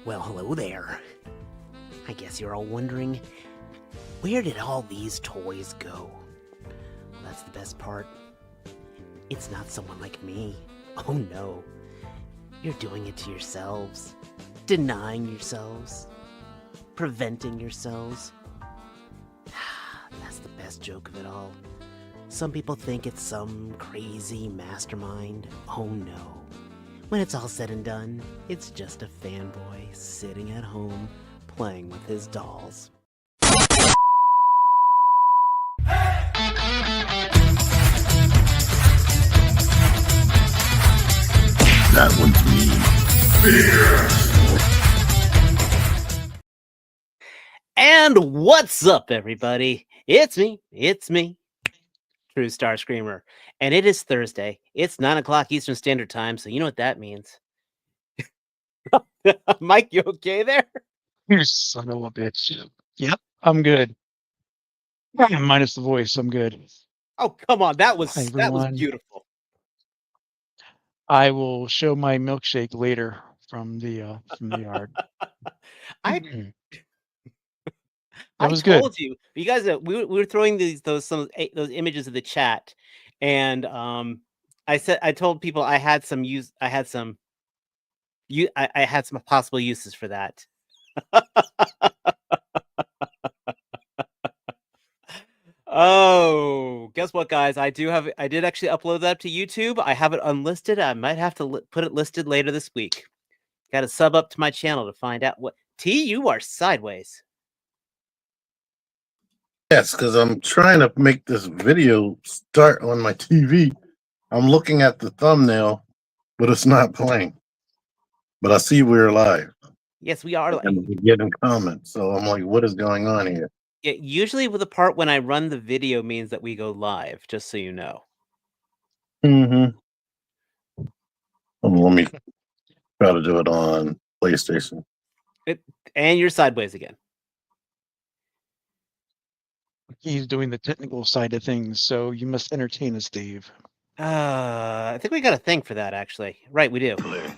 Well, hello there. I guess you're all wondering, where did all these toys go? Well, that's the best part. It's not someone like me. Oh no. You're doing it to yourselves. Denying yourselves. Preventing yourselves. That's the best joke of it all. Some people think it's some crazy mastermind. Oh no. When it's all said and done, it's just a fanboy sitting at home playing with his dolls. That one's me. And what's up, everybody? It's me, True Star Screamer. And it is Thursday. It's 9 o'clock Eastern Standard Time, so you know what that means. Mike, you okay there? You son of a bitch. Yep, I'm good. Minus the voice, I'm good. Oh, come on. That was Hi, everyone. beautiful. I will show my milkshake later from the yard. I That was told good. you. You guys, we were throwing those images of the chat, and I told people I had some possible uses for that. Oh, guess what, guys? I did actually upload that to YouTube. I have it unlisted. I might have to put it listed later this week. Got to sub up to my channel to find out what. T, you are sideways. Yes, because I'm trying to make this video start on my TV. I'm looking at the thumbnail, but it's not playing. But I see we're live. Yes, we are. And we're getting comments. So I'm like, what is going on here? Yeah, usually with the part when I run the video means that we go live, just so you know. Mm-hmm. Let me try to do it on PlayStation. And you're sideways again. He's doing the technical side of things, so you must entertain us, Dave. I think we got a thing for that, actually. Right, we do. Click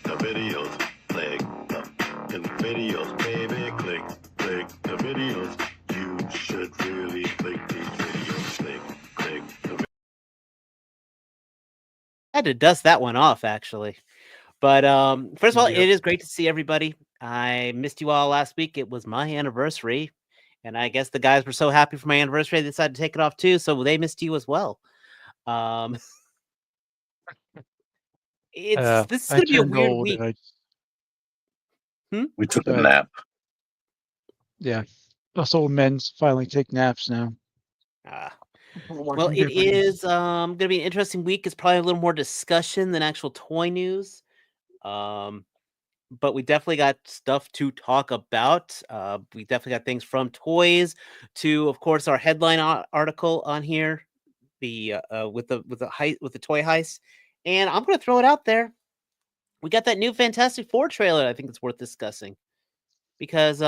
the videos. Click the videos, baby. Click the videos. You should really click these videos. Click the I had to dust that one off, actually. But first of all, It is great to see everybody. I missed you all last week. It was my anniversary, and I guess the guys were so happy for my anniversary they decided to take it off too, so they missed you as well. This is going to be a weird week. We took a nap. Yeah, us old men finally take naps now. Well, it is going to be an interesting week. It's probably a little more discussion than actual toy news. But we definitely got stuff to talk about. We definitely got things from toys to, of course, our headline article on here, with the toy heist. And I'm going to throw it out there. We got that new Fantastic Four trailer. I think it's worth discussing because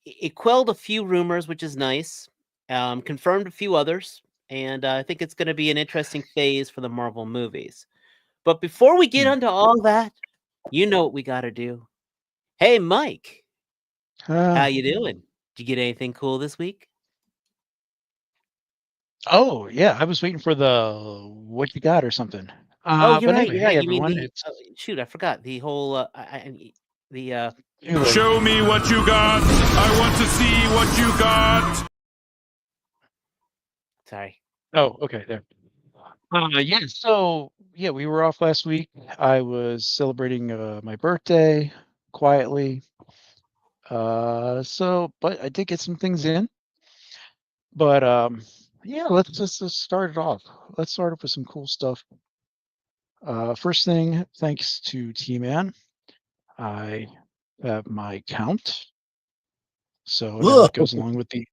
it quelled a few rumors, which is nice. Confirmed a few others, and I think it's going to be an interesting phase for the Marvel movies. But before we get into all that, you know what we got to do. Hey, Mike, how you doing? Did you get anything cool this week? Oh yeah, I was waiting for the what you got or something. Oh, you're right. Anyway, You're right. hey, You mean everyone, shoot? I forgot the whole. Show me what you got. I want to see what you got. Sorry. Oh, okay, there. Yeah, so yeah, we were off last week. I was celebrating my birthday quietly. But I did get some things in. But yeah, let's just start it off. Let's start off with some cool stuff. First thing, thanks to T-Man, I have my count. So that goes along with the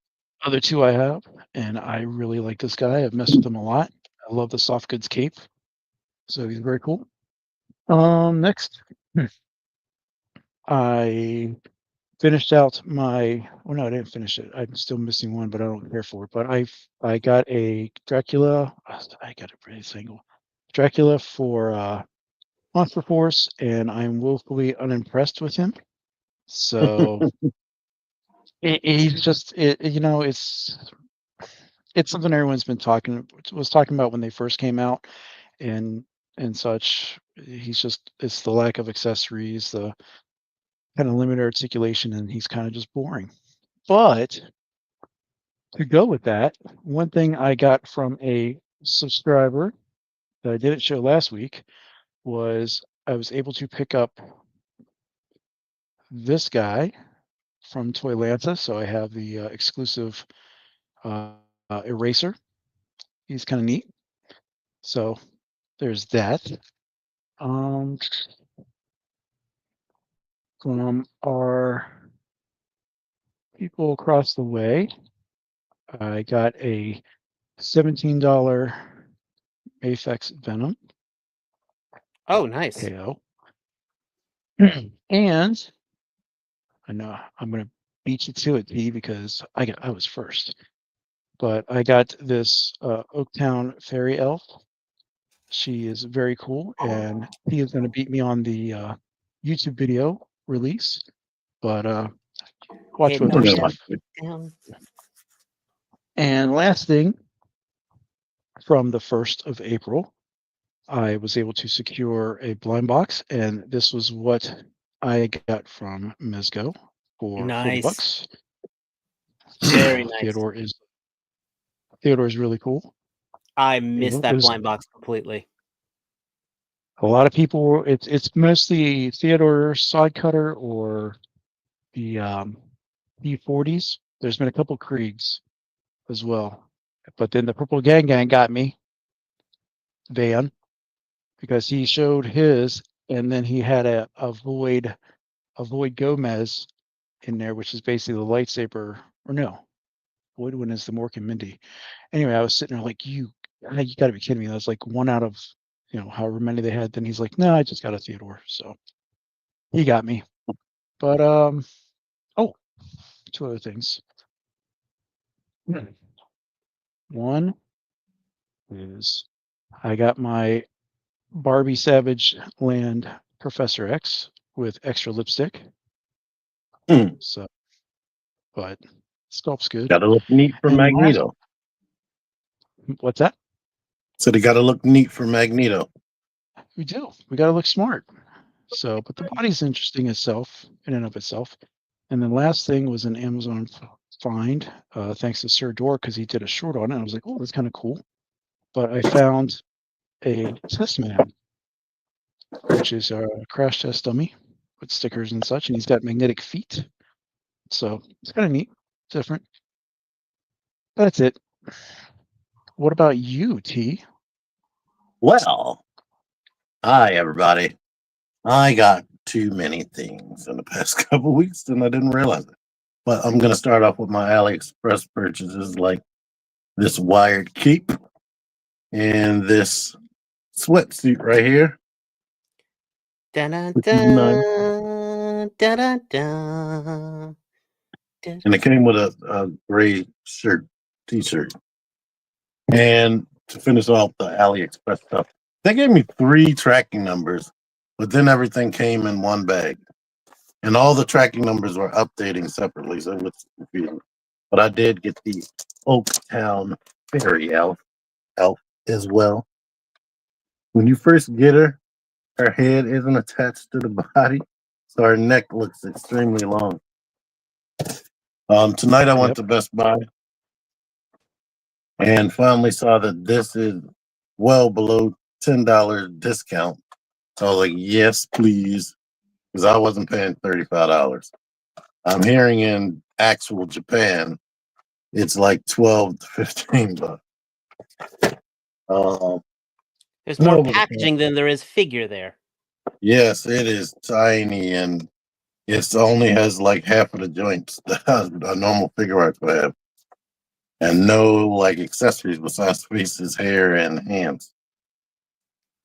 other two I have, and I really like this guy. I've messed with him a lot. I love the soft goods cape. So he's very cool. Next, I finished out my. Well, no, I didn't finish it. I'm still missing one, but I don't care for it. But I got a Dracula. I got a pretty single Dracula for Monster Force, and I'm woefully unimpressed with him. So he's just, it's something everyone's been talking about when they first came out, and such. It's the lack of accessories, the kind of limited articulation, and he's kind of just boring. But to go with that, one thing I got from a subscriber that I didn't show last week was I was able to pick up this guy from Toylanta. So I have the exclusive eraser. He's kind of neat. So there's that. From our people across the way, I got a $17 Aphex Venom Oh, nice. KO. And I know I'm going to beat you to it, P, because I was first. But I got this Oaktown Fairy Elf. She is very cool, and he is going to beat me on the YouTube video release. But watch Head both knocked our Yeah, down, stuff. down. And last thing, from the 1st of April, I was able to secure a blind box, and this was what I got from Mezco for Nice. $40. Very nice. Theodore is really cool. I missed that There's blind box completely. a lot of people. It's mostly Theodore side cutter or the D40s. There's been a couple Kriegs as well, but then the Purple Gang got me, Van, because he showed his, and then he had a Void Gomez in there, which is basically the lightsaber. Or no, Void one is the Mork and Mindy. Anyway, I was sitting there like, you got to be kidding me. That was like one out of however many they had. Then he's like, no, I just got a Theodore. So he got me. But oh, two other things. One is I got my Barbie Savage Land Professor X with extra lipstick. Hmm. So, but sculpt's good. Gotta look neat for And Magneto. What's that? So they gotta look neat for Magneto. We do. We got to look smart. So, but the body's interesting itself in and of itself. And then last thing was an Amazon find, thanks to Sir Door, because he did a short on it. I was like, oh, that's kind of cool. But I found a test man, which is a crash test dummy with stickers and such, and he's got magnetic feet. So it's kind of neat, different. That's it. What about you, T? Well, hi everybody. I got too many things in the past couple weeks and I didn't realize it. But I'm gonna start off with my AliExpress purchases, like this wired cape and this sweatsuit right here. Dun, Which is nice. dun, dun, dun. And it came with a gray shirt, t-shirt. And to finish off the AliExpress stuff, they gave me 3 tracking numbers, but then everything came in one bag. And all the tracking numbers were updating separately, so it was confusing. But I did get the Oaktown Fairy Elf as well. When you first get her, her head isn't attached to the body, so her neck looks extremely long. Tonight I went to Best Buy and finally saw that this is well below $10 discount. So I was like, yes, please, because I wasn't paying $35. I'm hearing in actual Japan, it's like 12 to 15 bucks. There's more no, but- packaging than there is figure there. Yes, it is tiny and it only has like half of the joints that a normal figure art would have. And no like accessories besides faces, hair, and hands.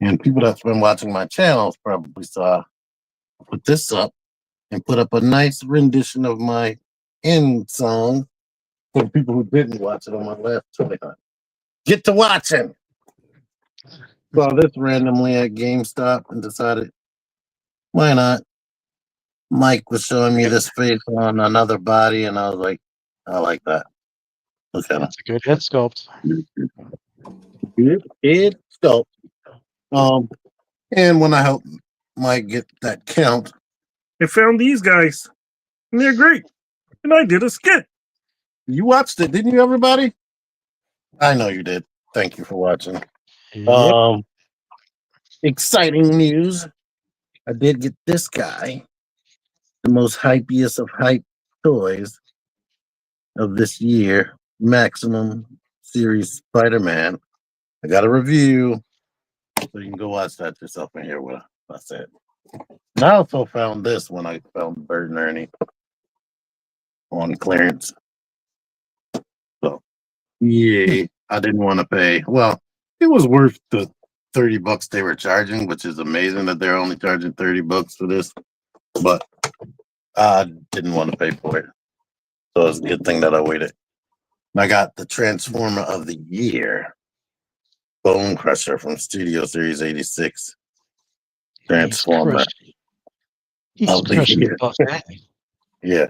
And people that's been watching my channels probably saw I put this up and put up a nice rendition of my end song for the people who didn't watch it on my last toy hunt. Get to watching. Saw this randomly at GameStop and decided, why not? Mike was showing me this face on another body, and I was like, I like that. Look at him. That's a good head sculpt. Good head sculpt. And when I helped Mike get that count, I found these guys, and they're great. And I did a skit. You watched it, didn't you, everybody? I know you did. Thank you for watching. Yep. Exciting news. I did get this guy, the most hypiest of hype toys of this year, Maximum Series Spider-Man. I got a review, so you can go watch that yourself and hear what I said. And I also found this when I found Bert and Ernie on clearance. So, yeah, I didn't want to pay. Well, it was worth the $30 they were charging, which is amazing that they're only charging $30 for this. But I didn't want to pay for it. So it's a good thing that I waited. I got the Transformer of the Year, Bone Crusher from Studio Series 86. Transformer He's of the crushing Year. the buff. Yeah.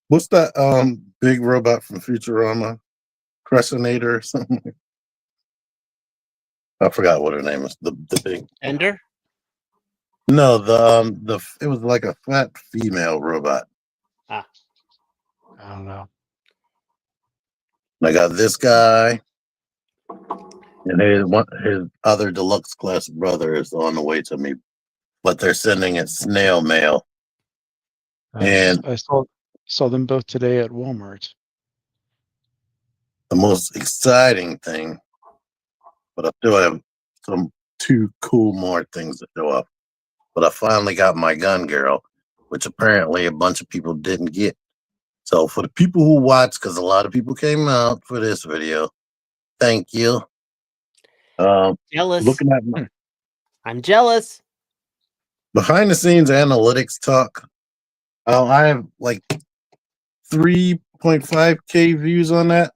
What's that big robot from Futurama? Crushinator or something? I forgot what her name is. The big Ender? No, it was like a fat female robot. I don't know. I got this guy, and his other deluxe class brother is on the way to me, but they're sending it snail mail. And I saw them both today at Walmart. the most exciting thing, but I still have two cool more things to show up. But I finally got my gun girl, which apparently a bunch of people didn't get. So for the people who watch, because a lot of people came out for this video, thank you. Jealous. Looking at I'm jealous. behind the scenes analytics talk, I have like 3.5K views on that,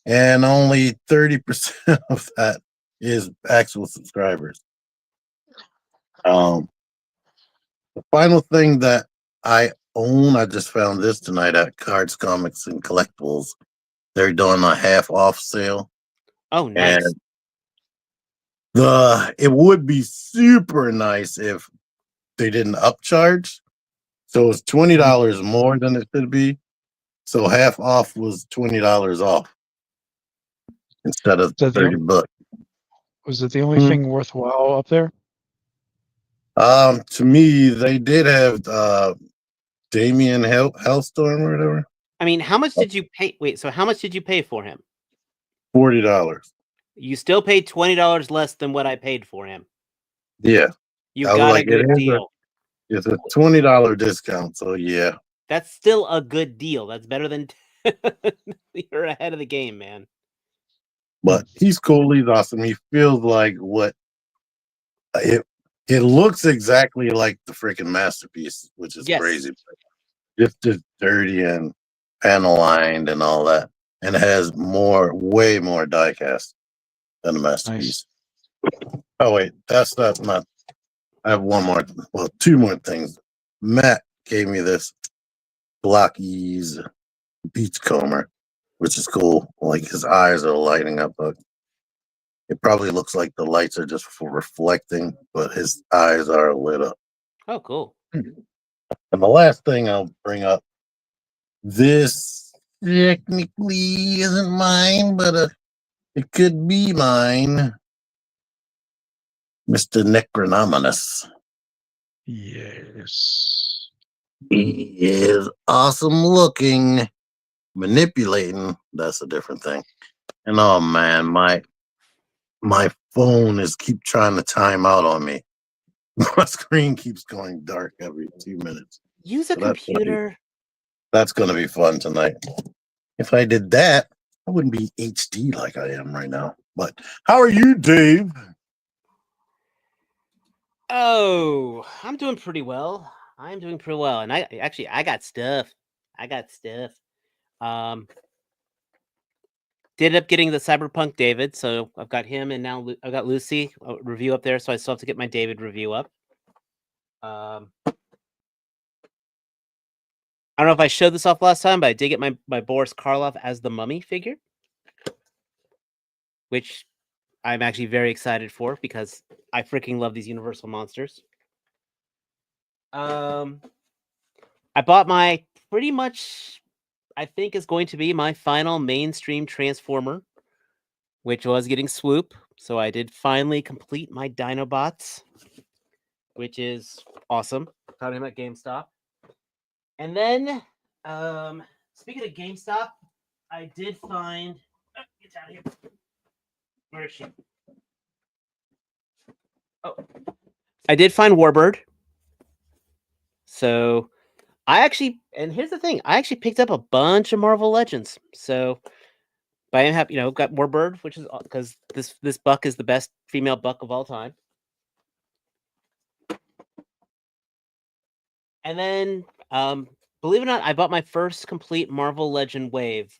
and only 30% of that is actual subscribers. The final thing that I own, I just found this tonight at Cards, Comics, and Collectibles. They're doing a half off sale. Oh, nice. And it would be super nice if they didn't upcharge. So it's $20 more than it should be. So half off was $20 off instead of $30. Was it the only thing worthwhile up there? To me, they did have Damien Hellstorm or whatever. I mean, how much did you pay? Wait, so how much did you pay for him? $40. You still paid $20 less than what I paid for him. Yeah. You got a good deal. It's a $20 discount, so yeah. That's still a good deal. That's better than you're ahead of the game, man. But he's cool. He's awesome. He feels like what it looks exactly like the freaking masterpiece, which is crazy. Just dirty and panel lined and all that. And it has way more die cast than the masterpiece. Nice. Oh wait, that's not. I have two more things. Matt gave me this Blockies Beachcomber, which is cool. Like his eyes are lighting up. It probably looks like the lights are just for reflecting, but his eyes are lit up. Oh, cool. And the last thing I'll bring up, this technically isn't mine, but it could be mine. Mr. Necronominus. Yes. He is awesome looking. Manipulating, that's a different thing. And oh man, my phone keep trying to time out on me. My screen keeps going dark every 2 minutes. Use a computer. That's gonna be fun tonight. If I did that, I wouldn't be HD like I am right now. But how are you, Dave? Oh, I'm doing pretty well. And I got stuff. did end up getting the Cyberpunk David, so I've got him, and now I've got Lucy review up there, so I still have to get my David review up. I don't know if I showed this off last time, but I did get my Boris Karloff as the Mummy figure, which I'm actually very excited for because I freaking love these Universal monsters. I bought my pretty much, I think is going to be my final mainstream Transformer, which was getting Swoop. So I did finally complete my Dinobots, which is awesome. Found him at GameStop. And then, speaking of GameStop, I did find. Oh, get out of here. Where is she? Oh, I did find Warbird. So I actually, and here's the thing, I actually picked up a bunch of Marvel Legends. So, but I am happy, got Warbird, which is because this buck is the best female buck of all time. And then, believe it or not, I bought my first complete Marvel Legend wave,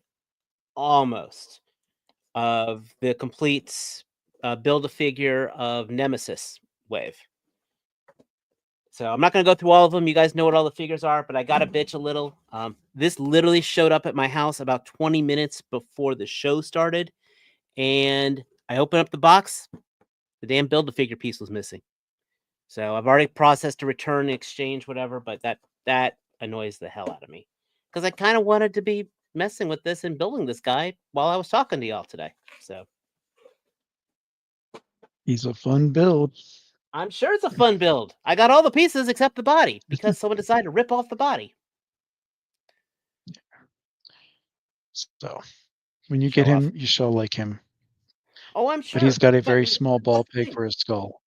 almost, of the complete Build-A-Figure of Nemesis wave. So I'm not going to go through all of them. You guys know what all the figures are, but I got to bitch a little. This literally showed up at my house about 20 minutes before the show started, and I opened up the box. The damn Build-A-Figure piece was missing. So I've already processed a return, exchange, whatever, but that annoys the hell out of me because I kind of wanted to be messing with this and building this guy while I was talking to y'all today. So He's a fun build. I'm sure it's a fun build. I got all the pieces except the body because someone decided to rip off the body. So when you get him, you shall like him. Oh, I'm sure. But he's got a very small ball peg for his skull.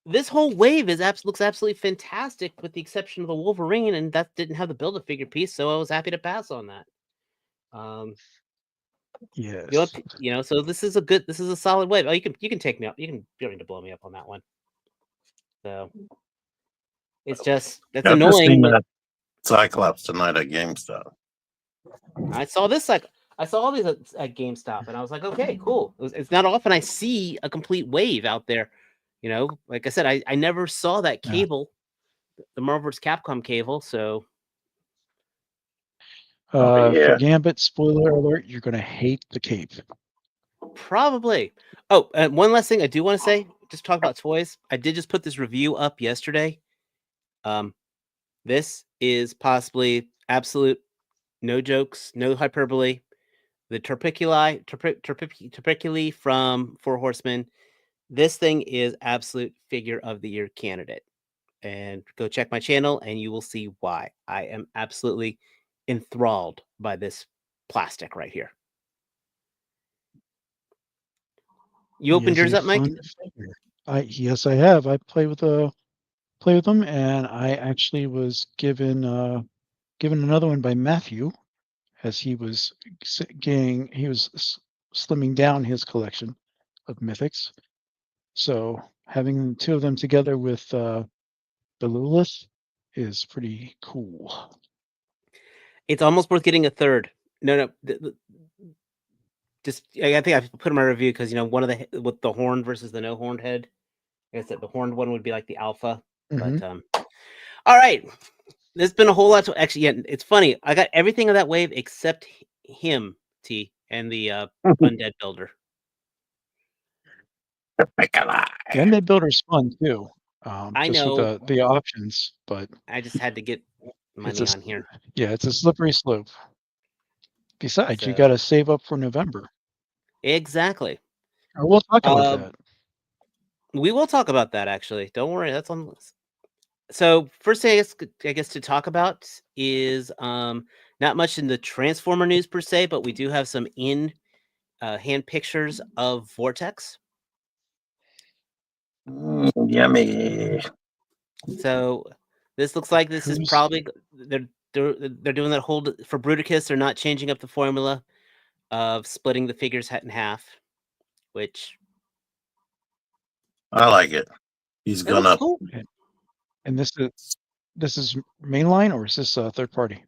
This whole wave looks absolutely fantastic, with the exception of the Wolverine, and that didn't have the Build-A-Figure piece, so I was happy to pass on that. Yes. So this is a solid wave. Oh, you can take me up. You don't need to blow me up on that one. So it's just that's annoying. That Cyclops tonight at GameStop. I saw this I saw all these at GameStop, and I was like, okay, cool. It's not often I see a complete wave out there. Like I said, I never saw that cable, the Marvel vs. Capcom cable. So, for Gambit, spoiler alert, you're going to hate the cape. Probably. Oh, one last thing I do want to say, just talk about toys. I did just put this review up yesterday. This is possibly absolute, no jokes, no hyperbole, the Terpiculi from Four Horsemen. This thing is absolute figure of the year candidate. And go check my channel and you will see why. I am absolutely enthralled by this plastic right here. You opened yours up, Mike? Yes, I have. I play with them, and I actually was given another one by Matthew, as he was slimming down his collection of mythics. So having two of them together with Belulith is pretty cool. It's almost worth getting a third. No. I think I put in my review because one of with the horn versus the no horned head. I guess that the horned one would be like the alpha. Mm-hmm. But all right, there's been a whole lot to actually. Yeah, it's funny. I got everything of that wave except him, T, and the undead builder. The undead builder's fun too. I just know with the options, but I just had to get money on here. Yeah, it's a slippery slope. Besides, you got to save up for November. Exactly. We'll talk about that. We will talk about that, actually. Don't worry, that's on the list. So first thing I guess to talk about is not much in the Transformer news per se, but we do have some hand pictures of Vortex. Yummy. So this looks like this is probably they're doing that whole for Bruticus. They're not changing up the formula of splitting the figures in half, which I like it. He's gonna. Cool. And this is mainline, or is this third party?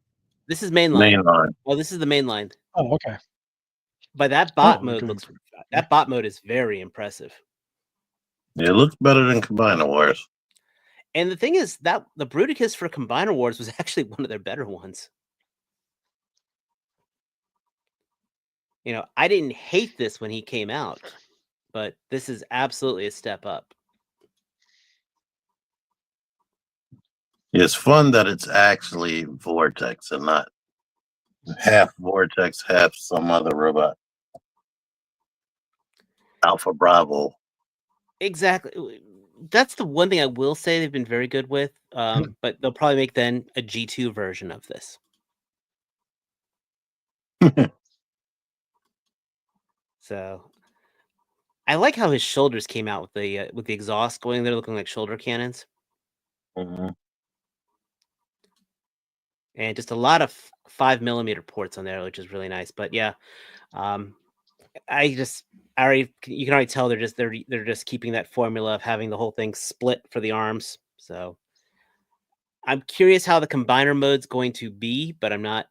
This is mainline. Mainline. Well, this is the mainline. Oh, okay. But that bot Oh, they're mode doing looks pretty that bot mode is very impressive. It looks better than Combiner Wars. And the thing is that the Bruticus for Combiner Wars was actually one of their better ones. You know, I didn't hate this when he came out, but this is absolutely a step up. It's fun that it's actually Vortex and not half Vortex, half some other robot. Alpha Bravo. Exactly. That's the one thing I will say they've been very good with. But they'll probably make then a G2 version of this. So I like how his shoulders came out with the exhaust going there, looking like shoulder cannons, Mhm. and just a lot of 5mm ports on there, which is really nice. But yeah, you can already tell they're just keeping that formula of having the whole thing split for the arms. So I'm curious how the combiner mode's going to be, but I'm not.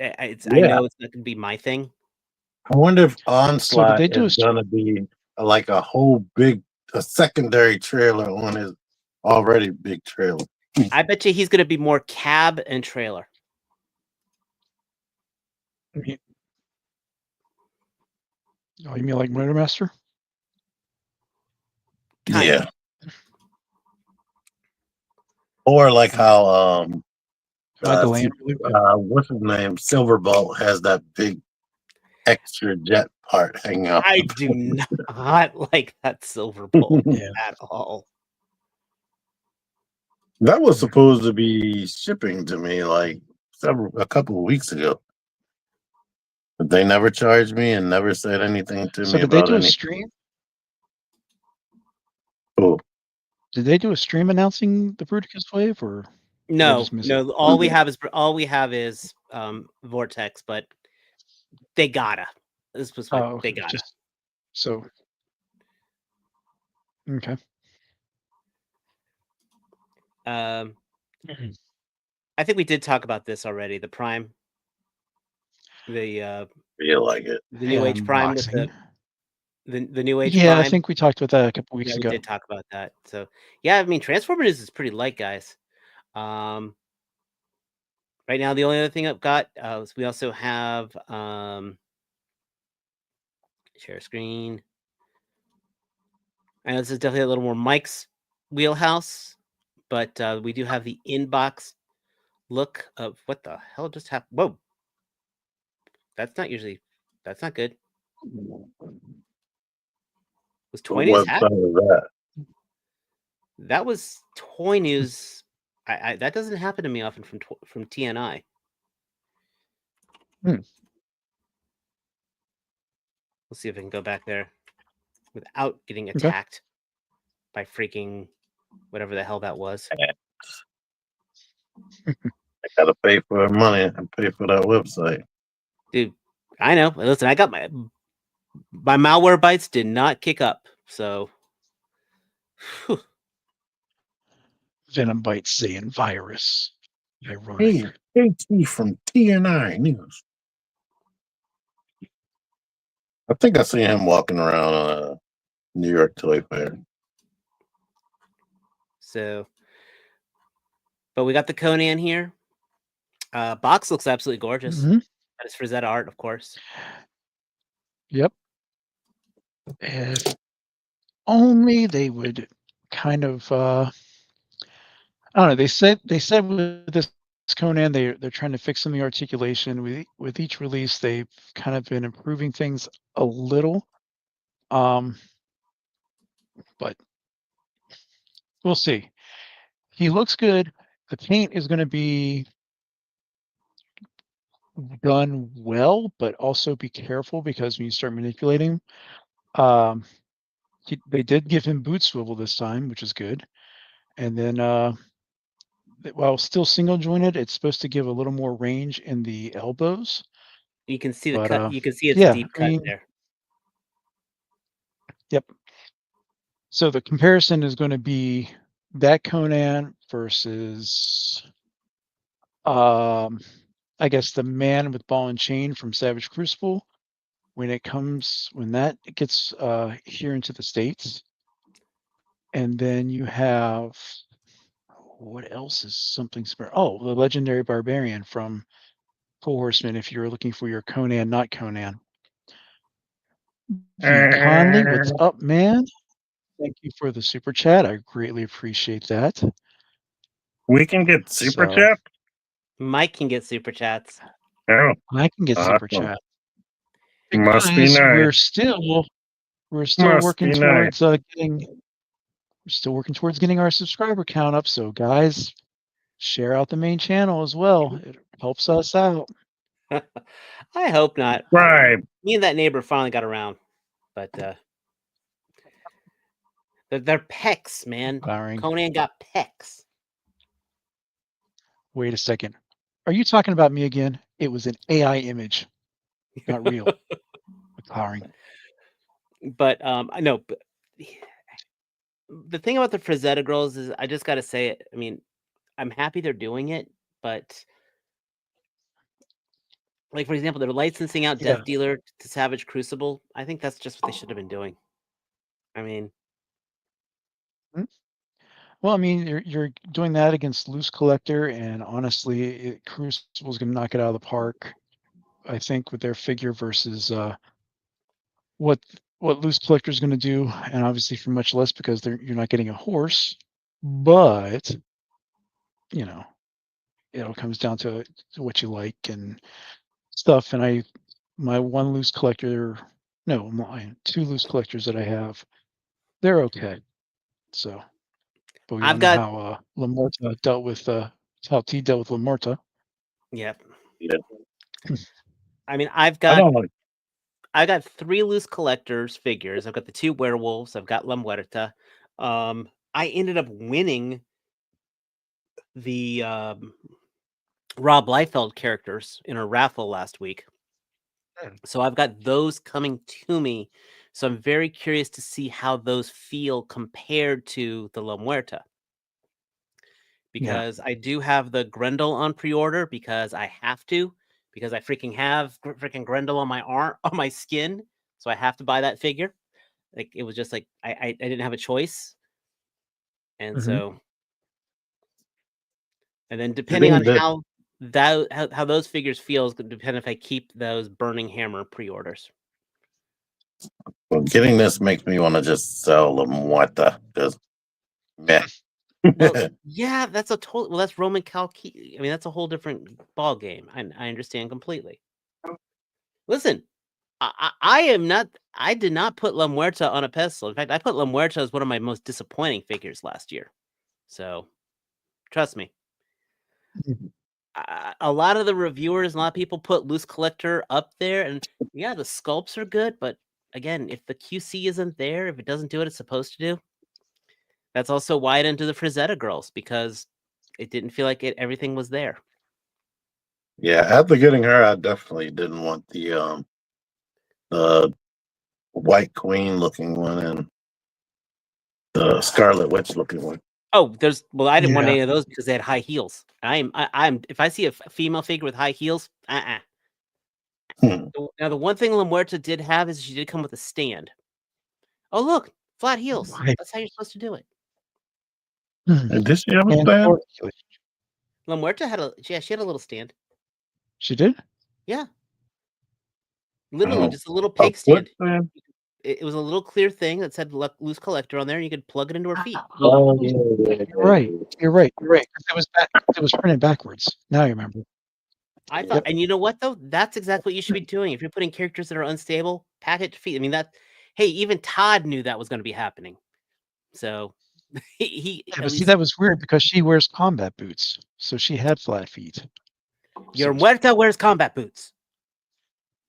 I Yeah. know it's not going to be my thing. I wonder if So Onslaught did they do is gonna be like a whole a secondary trailer on his already big trailer. I bet you he's going to be more cab and trailer. Oh, you mean like Motormaster? Kind Yeah. of. Or like how The Land Rover? what's his name? Silverbolt has that big extra jet part hanging out. I do not like that silver bolt Yeah. at all. That was supposed to be shipping to me like a couple of weeks ago. But they never charged me and never said anything to So me did they about do a any. stream? Oh, Did they do a stream announcing the Bruticus wave, or did I No, just miss it? no. All we have is Vortex, but they gotta. This was what Oh, they okay. gotta. So okay. I think we did talk about this already. The Prime, the feel like it. New Age Prime with Unboxing. the New Age Yeah, I Prime. think we talked about that a couple Yeah, weeks we ago. did talk about that. So yeah, I mean, Transformers is pretty light, guys. Right now, the only other thing I've got is we also have share screen. And this is definitely a little more Mike's wheelhouse, but we do have the inbox look of what the hell just happened. Whoa, that's not good. Was Toy News What hacked? website was that? That was Toy News. I that doesn't happen to me often from TNI. Hmm. We'll see if I can go back there without getting attacked by freaking whatever the hell that was. I gotta pay for money and pay for that website. Dude, I know. Listen, I got my malware bytes did not kick up, so whew. Venom Bite saying virus. Ironic. Hey, KT from TNI News. I think I seen him walking around New York Toy Fair. So, but we got the Conan here. Box looks absolutely gorgeous. Mhm. That is Frazetta art, of course. Yep. If only they would kind of I don't know. They said with this Conan they're trying to fix some of the articulation. With each release they've kind of been improving things a little. But we'll see. He looks good. The paint is going to be done well, but also be careful because when you start manipulating, they did give him boot swivel this time, which is good. And then while still single jointed, it's supposed to give a little more range in the elbows. You can see the But cut. You can see it's yeah, deep I cut mean, there. yep. So the comparison is going to be that Conan versus I guess the man with ball and chain from Savage Crucible, when that gets here into the States, and then you have what else is something oh, the legendary barbarian from Four Horsemen, if you're looking for your Conan, not Conan. V. Conley, what's up, man? Thank you for the super chat. I greatly appreciate that. We can get super So, chat. Mike can get super chats. Oh, I can get super awesome. chat. Must be Guys, nice. we're still Must working be towards getting our subscriber count up. So guys, share out the main channel as well. It helps us out. I hope not. Right. Me and that neighbor finally got around, but they're pecs, man. Firing. Conan got pecs. Wait a second. Are you talking about me again? It was an AI image, not real. Firing. But I know. But the thing about the Frazetta girls is, I just got to say it. I mean, I'm happy they're doing it, but like, for example, they're licensing out Yeah. Death Dealer to Savage Crucible. I think that's just what they should have been doing. I mean, Well, I mean, you're doing that against Loose Collector, and honestly, Crucible's going to knock it out of the park. I think with their figure versus what Loose Collector is going to do, and obviously for much less because you're not getting a horse, but you know, it all comes down to what you like and stuff. And my one Loose Collector, no, my two Loose Collectors that I have, they're okay. So, but we all I've know got how Lamorta dealt with how T dealt with Lamorta. yeah. Yeah. I mean, I've I got don't like. I got 3 Loose Collectors figures. I've got the 2 werewolves. I've got La Muerta. I ended up winning the Rob Liefeld characters in a raffle last week. So I've got those coming to me. So I'm very curious to see how those feel compared to the La Muerta. Because I do have the Grendel on pre-order because I have to, because I freaking have freaking Grendel on my arm, on my skin. So I have to buy that figure. Like, it was just like, I didn't have a choice. And so, and then depending on how those figures feel is going to depend if I keep those Burning Hammer pre-orders. Well, getting this makes me want to just sell them. What the? Just meh. Well, yeah, that's that's Roman Calci. I mean, that's a whole different ball game. I understand completely. Listen, I did not put La Muerta on a pedestal. In fact, I put La Muerta as one of my most disappointing figures last year. So, trust me. A lot of the reviewers, a lot of people put Loose Collector up there, and yeah, the sculpts are good, but again, if the QC isn't there, if it doesn't do what it's supposed to do, that's also why I didn't do the Frazetta girls, because it didn't feel like everything was there. Yeah, after getting her, I definitely didn't want the White Queen looking one and the Scarlet Witch looking one. Oh, I didn't want any of those because they had high heels. I'm if I see a female figure with high heels, Now the one thing La Muerta did have is she did come with a stand. Oh, look, flat heels. Right. That's how you're supposed to do it. And did she have a And stand? La Muerta had she had a little stand. She did? Yeah. Literally, Oh. just a little peg What stand. stand? It was a little clear thing that said Loose Collector on there, and you could plug it into her feet. Oh, yeah. You're right. You're right. It was printed backwards. Now I remember. I thought, and you know what though? That's exactly what you should be doing. If you're putting characters that are unstable, pack it to feet. I mean, hey, even Todd knew that was going to be happening. So he but see, that was weird because she wears combat boots, so she had flat feet. Your Muerta wears combat boots.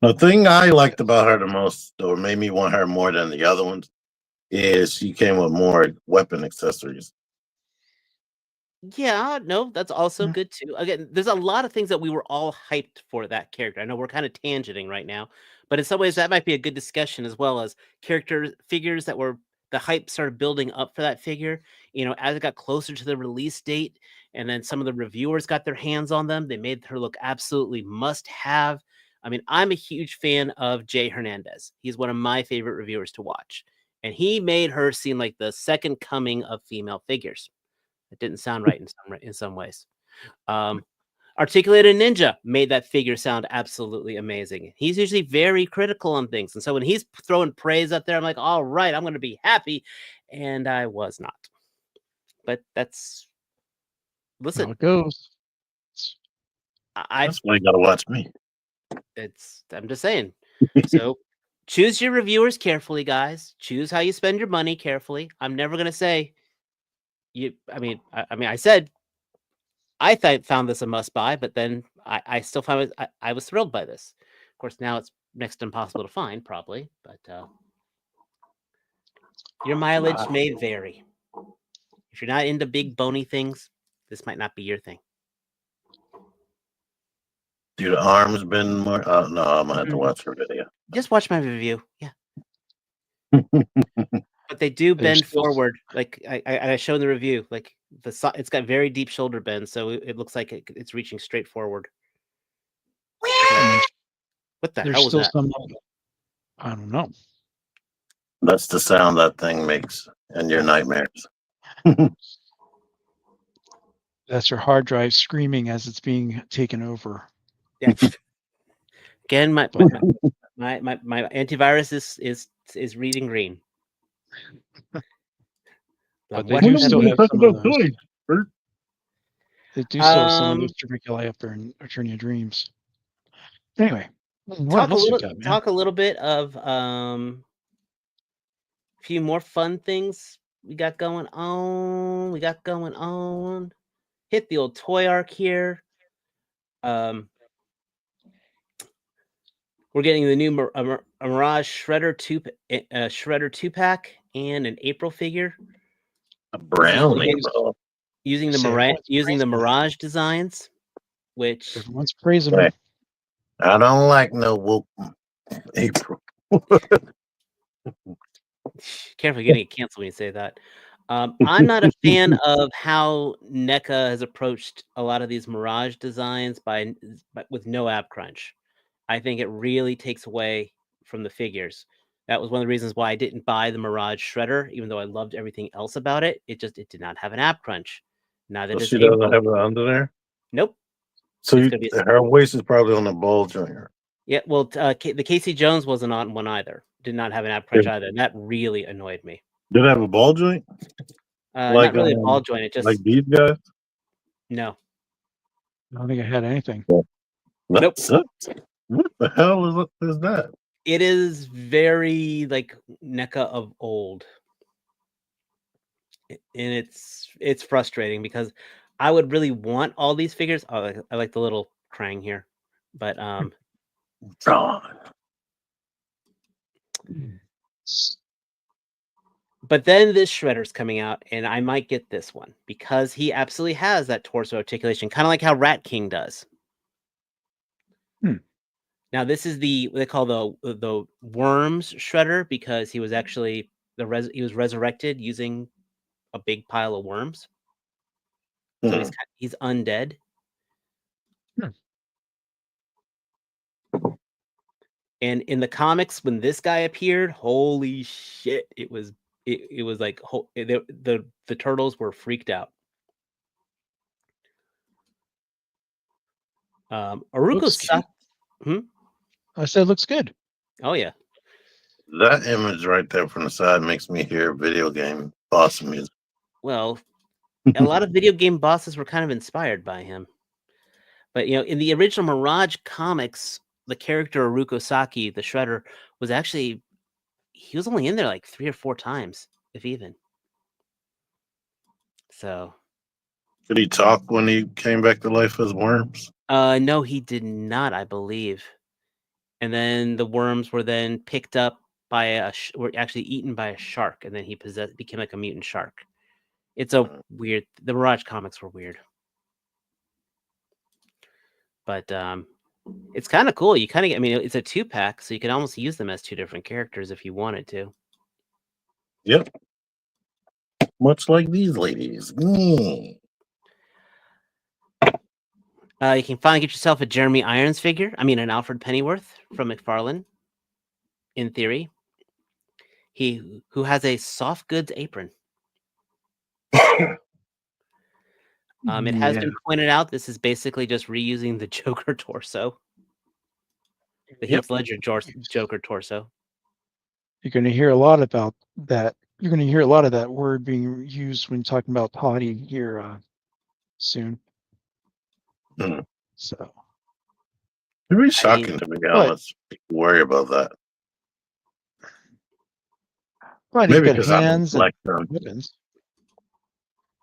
The thing I liked about her the most, or made me want her more than the other ones, is she came with more weapon accessories. Yeah, no, that's also good too. Again, there's a lot of things that we were all hyped for that character. I know we're kind of tangenting right now, but in some ways that might be a good discussion, as well as figures that were the hype started building up for that figure. You know, as it got closer to the release date, and then some of the reviewers got their hands on them, they made her look absolutely must have. I mean, I'm a huge fan of Jay Hernandez. He's one of my favorite reviewers to watch. And he made her seem like the second coming of female figures. It didn't sound right in some ways. Articulated Ninja made that figure sound absolutely amazing. He's usually very critical on things. And so when he's throwing praise up there, I'm like, all right, I'm going to be happy. And I was not. But that's... Listen. How it goes. That's why you gotta watch me. I'm just saying. So choose your reviewers carefully, guys. Choose how you spend your money carefully. I'm never gonna say you. I said I found this a must buy, but then I still found it. I was thrilled by this. Of course, now it's next to impossible to find, probably. But your mileage may vary. If you're not into big bony things, this might not be your thing. Do the arms been more? No, I'm gonna have to watch her video. Just watch my review. Yeah. But they do bend forward. Like I showed in the review, like it's got very deep shoulder bend, so it looks like it's reaching straight forward. What the hell was that? I don't know. That's the sound that thing makes in your nightmares. That's your hard drive screaming as it's being taken over. Yeah. Again, my antivirus is reading green. But they do still have some of those. They do still have some of those to make you lie up there and turn your dreams. Anyway, talk a little bit of a few more fun things we got going on. Hit the old toy arc here. We're getting the new Mirage Shredder 2-pack and an April figure. A brown April. Using the Mirage designs, which everyone's praising them. I don't like no woke April. Careful, you're gonna get canceled when you say that. I'm not a fan of how NECA has approached a lot of these Mirage designs with no ab crunch. I think it really takes away from the figures. That was one of the reasons why I didn't buy the Mirage Shredder, even though I loved everything else about it. It did not have an ab crunch. Neither does she doesn't have it under there? Nope. So her waist is probably on the ball joint. Yeah, well, the Casey Jones wasn't on one either. Did not have an ab crunch either, and that really annoyed me. Did it have a ball joint? Not really a ball joint. It just like these guys. No. I don't think I had anything. Nope. What the hell is that? It is very like NECA of old, and it's frustrating because I would really want all these figures. I like the little Krang here, but But then this Shredder's coming out, and I might get this one because he absolutely has that torso articulation, kind of like how Rat King does. Now this is what they call the Worms Shredder because he was actually he was resurrected using a big pile of worms. So he's undead. And in the comics, when this guy appeared, holy shit! It was like the turtles were freaked out. Aruko Saki. I said it looks good. Oh yeah. That image right there from the side makes me hear video game boss music. Well, a lot of video game bosses were kind of inspired by him. But in the original Mirage comics, the character Aruko Saki, the Shredder, was actually he was only in there like 3 or 4 times, if even. So did he talk when he came back to life as worms? No, he did not, I believe. And then the worms were then picked up by were actually eaten by a shark, and then he became like a mutant shark. It's a weird. The Mirage comics were weird, but it's kind of cool. You kind of get. I mean, it's a 2-pack, so you can almost use them as 2 different characters if you wanted to. Yep. Much like these ladies. You can finally get yourself a Jeremy Irons figure. I mean, an Alfred Pennyworth from McFarlane. In theory, who has a soft goods apron. It has been pointed out this is basically just reusing the Joker torso, the Yep. Heath Ledger Joker torso. You're going to hear a lot about that. You're going to hear a lot of that word being used when talking about potty here soon. Hmm. So It'd be shocking to me how but- much people worry about that. But Maybe he's got because I don't hands and collect them. weapons.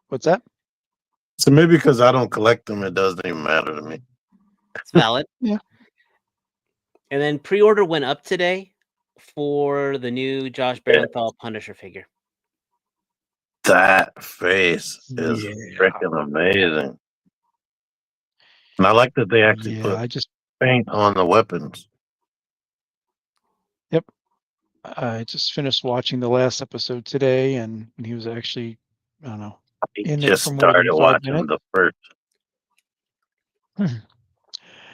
What's that? So maybe because I don't collect them, it doesn't even matter to me. It's valid. Yeah. And then pre-order went up today for the new Josh Barenthal Punisher figure. That face is freaking amazing. And I like that they actually put paint on the weapons. Yep. I just finished watching the last episode today, and he was actually, I don't know, in it for more than 5 minutes. The first.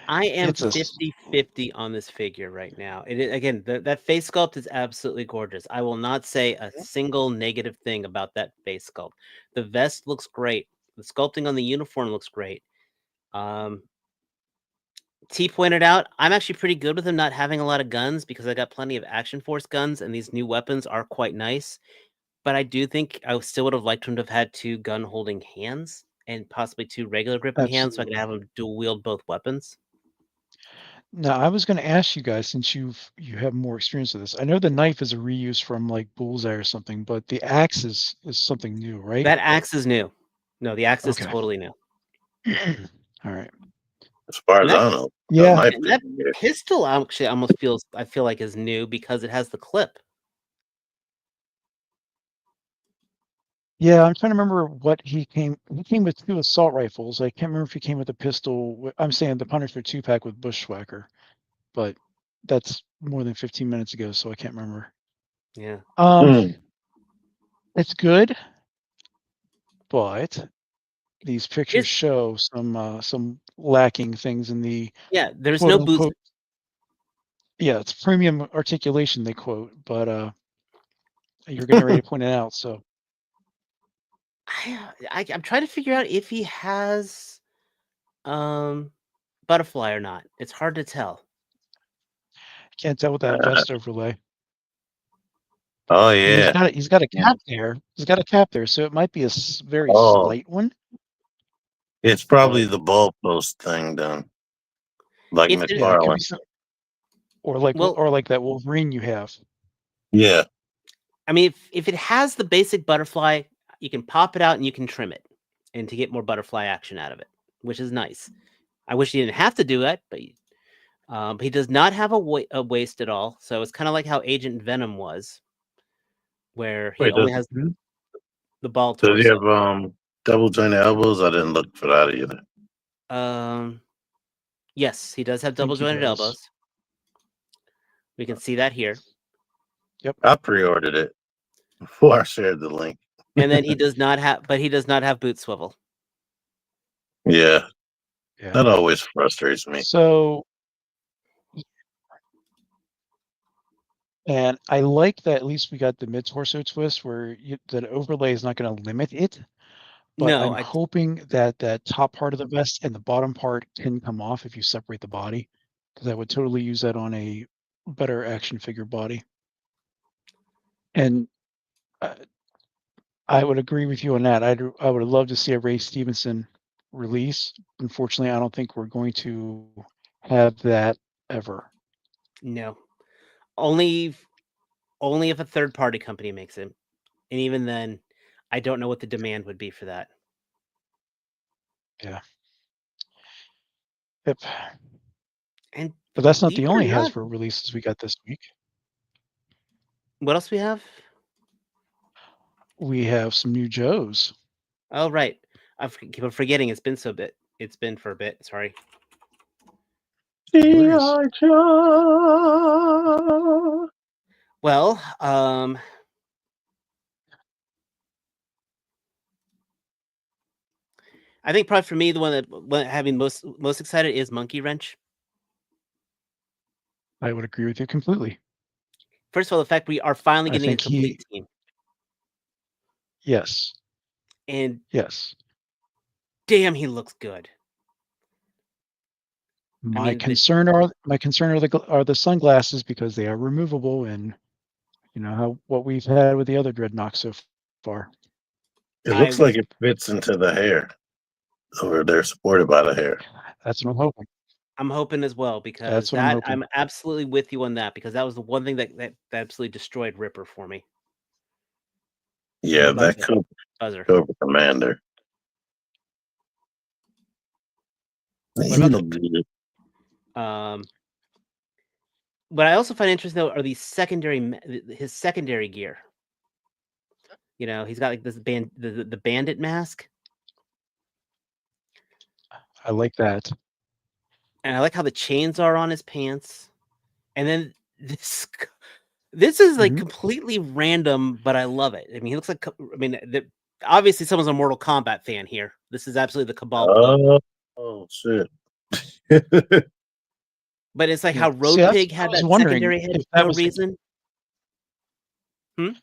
I am 50-50 on this figure right now. Again, that face sculpt is absolutely gorgeous. I will not say a single negative thing about that face sculpt. The vest looks great. The sculpting on the uniform looks great. T pointed out, I'm actually pretty good with him not having a lot of guns because I got plenty of Action Force guns, and these new weapons are quite nice. But I do think I still would have liked him to have had 2 gun-holding hands and possibly 2 regular gripping hands so I could have him dual wield both weapons. Now, I was going to ask you guys, since you have more experience with this. I know the knife is a reuse from like Bullseye or something, but the axe is something new, right? That axe is new. No, the axe is totally new. All right. As far as I know. Yeah. That pistol actually almost I feel like is new because it has the clip. Yeah, I'm trying to remember what he came with 2 assault rifles. I can't remember if he came with a pistol. I'm saying the Punisher 2-pack with Bushwhacker, but that's more than 15 minutes ago, so I can't remember. Yeah. It's good, but these pictures show some lacking things in the there's no boots. Yeah, it's premium articulation they quote, but you're getting ready to point it out, so I'm trying to figure out if he has butterfly or not. It's hard to tell. Can't tell with that vest overlay. Oh yeah, he's got a cap there. He's got a cap there, so it might be a very slight one. It's probably the ball post thing done, like McFarlane, or like that Wolverine you have. Yeah. I mean, if it has the basic butterfly, you can pop it out and you can trim it, and to get more butterfly action out of it, which is nice. I wish he didn't have to do that, but he does not have a waist at all. So it's kind of like how Agent Venom was, where he only has the ball torso. Does he have double jointed elbows? I didn't look for that either. Yes, he does have double jointed elbows. We can see that here. Yep. I pre-ordered it before I shared the link. And then he does not have boot swivel. Yeah. That always frustrates me. So, and I like that at least we got the mid-torso twist where that overlay is not going to limit it. But I'm hoping that that top part of the vest and the bottom part can come off if you separate the body, because I would totally use that on a better action figure body. And I would agree with you on that. I would love to see a Ray Stevenson release. Unfortunately, I don't think we're going to have that ever. No, only if a third party company makes it, and even then, I don't know what the demand would be for that. Yeah. Yep. But that's not the only Hasbro releases we got this week. What else we have? We have some new Joes. Oh, right. I keep forgetting. It's been It's been for a bit. Sorry. Well, I think probably for me, the one having most excited is Monkey Wrench. I would agree with you completely. First of all, the fact we are finally I getting a think complete team, yes, and yes. damn, he looks good. My mean, concern are the sunglasses because they are removable, and you know what we've had with the other Dreadnoks so far. It looks I- like it fits into the hair, or they're supported by the hair. That's what I'm hoping. I'm hoping as well because That's what I'm hoping. I'm absolutely with you on that because that was the one thing that absolutely destroyed Ripper for me. Yeah, that Buzzer. Cobra Commander. He about looked good. What I also find interesting though are these his secondary gear. You know, he's got like this the bandit mask. I like that. And I like how the chains are on his pants. And then this is like completely random, but I love it. I mean, he looks like obviously someone's a Mortal Kombat fan here. This is absolutely the Cabal. Oh shit. But it's like how Road See, Pig had that secondary head for no reason. And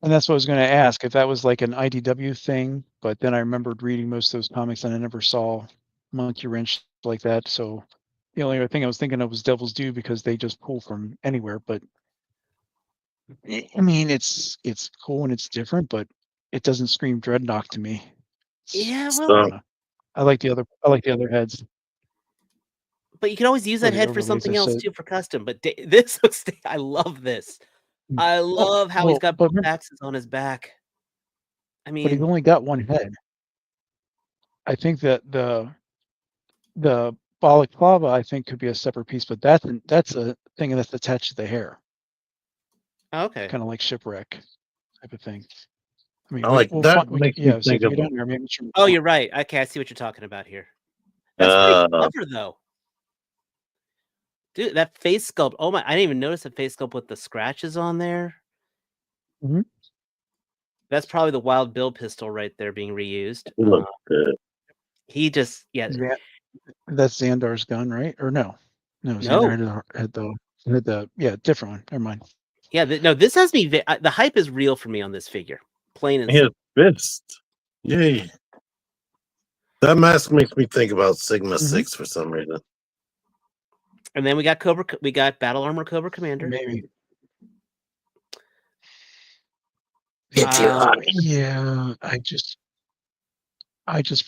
that's what I was going to ask, if that was like an IDW thing, but then I remembered reading most of those comics and I never saw Monkey Wrench like that. So the only other thing I was thinking of was Devil's Due because they just pull from anywhere. But I mean, it's cool and it's different, but it doesn't scream Dreadnought to me. Yeah, well, I like the other heads. But you can always use that head for something else too, for custom. But this looks, I love this. I love how he's got both axes on his back. I mean, but he's only got one head. I think that the balaclava, I think, could be a separate piece, but that's a thing that's attached to the hair. Okay. Kind of like Shipwreck type of thing. I mean, makes me think of. Oh, you're right. Okay, I see what you're talking about here. That's pretty clever, though. Dude, that face sculpt. Oh my! I didn't even notice the face sculpt with the scratches on there. That's probably the Wild Bill pistol right there being reused. He just That's Xandar's gun, right? Or no? Xandar had the different one. Never mind. Yeah, no. This has me. The hype is real for me on this figure. Plain and his fist. Yay! That mask makes me think about Sigma 6 for some reason. And then we got Battle Armor Cobra Commander. Maybe. Yeah, I just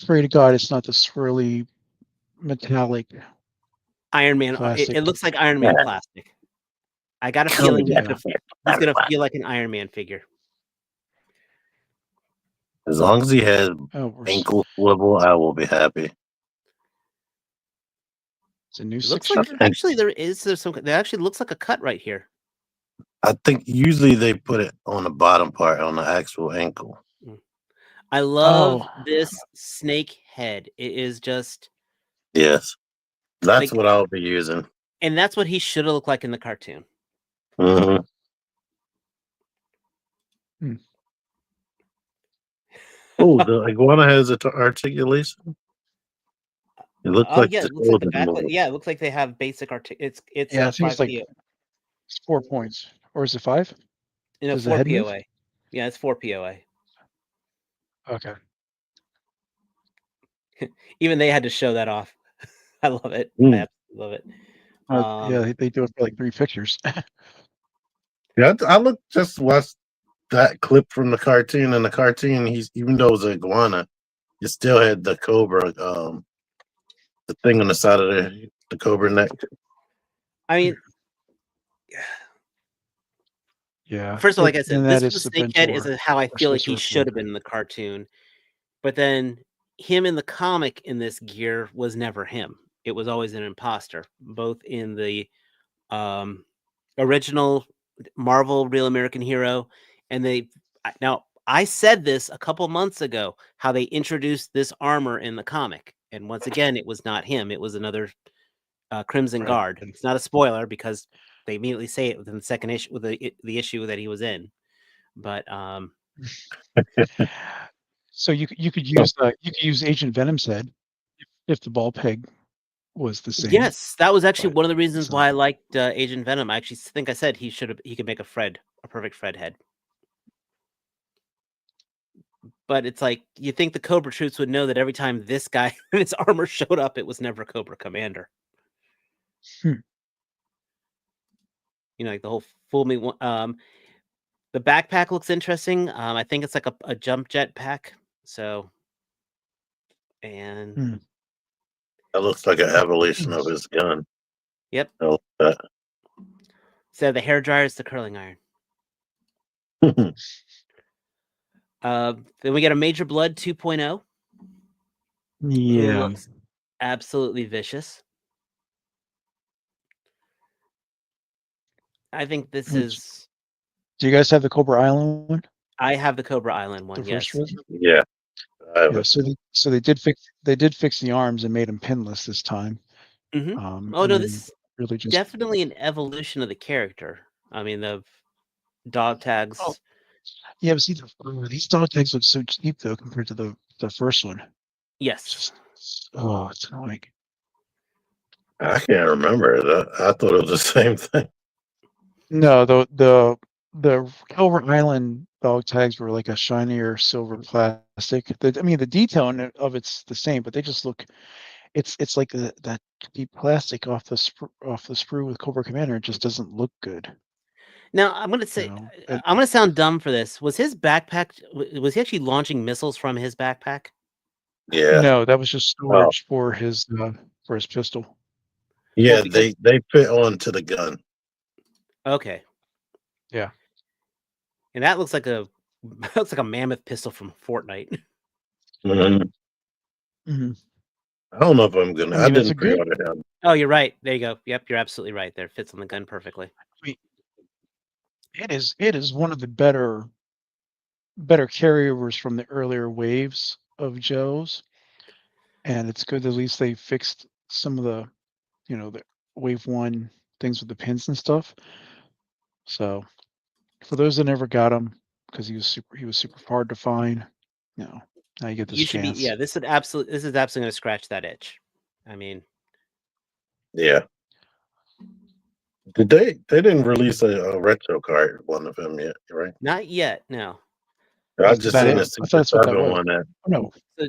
pray to God it's not the swirly metallic Iron Man. It looks like Iron Man plastic. I got a feeling he's gonna feel like an Iron Man figure. As long as he has ankle swivel, I will be happy. It's a new actually there's some. There actually looks like a cut right here. I think usually they put it on the bottom part on the actual ankle. I love this snake head. It is just yes. That's what I'll be using. And that's what he should have looked like in the cartoon. Mm-hmm. Oh, the iguana has articulation. It looks like it looks like the back. Yeah, it looks like they have basic it's I think it's like it's 4 points, or is it 5? You know, 4 POA. Yeah, it's 4 POA. Okay. Even they had to show that off. I love it. I absolutely love it. Yeah, they do it for like 3 pictures. Yeah, just watched that clip from the cartoon. And the cartoon, even though it was an iguana, it still had the cobra, the thing on the side of the cobra neck. I mean, yeah. First of all, like I said, this snake head is how I feel like he should have been in the cartoon. But then him in the comic in this gear was never him. It was always an imposter, both in the original Marvel Real American Hero and now I said this a couple months ago, how they introduced this armor in the comic. And once again, it was not him. It was another Crimson Guard. It's not a spoiler because they immediately say it within the second issue with the issue that he was in. But So you could use Agent Venom's head if the ball peg was the same. Yes, that was actually but one of the reasons it's why I not. liked Agent Venom. I actually think I said he could make a perfect Fred head. But it's like you think the Cobra troops would know that every time this guy in his armor showed up, it was never Cobra Commander. Hmm. You know, like the whole fool me. The backpack looks interesting. I think it's like a jump jet pack. So, and Hmm. That looks like an evolution of his gun. Yep. I like that. So the hair dryer is the curling iron. Then we get a Major Blood 2.0. Who Yeah. looks absolutely vicious. I think this is. Do you guys have the Cobra Island one? I have the Cobra Island one. The first Yes. version? Yeah. Yeah. So they did fix the arms and made them pinless this time. Mm-hmm. Oh no, and this is really just definitely an evolution of the character. I mean, the dog tags. Oh. Yeah, but see, these dog tags look so cheap though compared to the first one. Yes. It's annoying. I can't remember that. I thought it was the same thing. No, the Cobra Island dog tags were like a shinier silver plastic. The detail of it's the same, but they just look. It's like that cheap plastic off the sprue with Cobra Commander. It just doesn't look good. Now I'm gonna say I'm gonna sound dumb for this. Was his backpack? Was he actually launching missiles from his backpack? Yeah. No, that was just storage for his pistol. Yeah, Well, because, they fit onto the gun. Okay. Yeah. And that looks like a mammoth pistol from Fortnite. Mm-hmm. Mm-hmm. I don't know if I'm gonna. I it's a didn't pre-order him. Oh, you're right. There you go. Yep, you're absolutely right. There, fits on the gun perfectly. It is one of the better carryovers from the earlier waves of Joe's, and it's good at least they fixed some of the the wave one things with the pins and stuff. So for those that never got him because he was super hard to find, now you get this You should chance. be. Yeah, this is absolutely going to scratch that itch. I mean, Yeah. Did they didn't release a retro card one of them yet, right? not yet. No. I Is just that seen it? a I Secret thought that's what that 7 was. one that. Oh, no, So,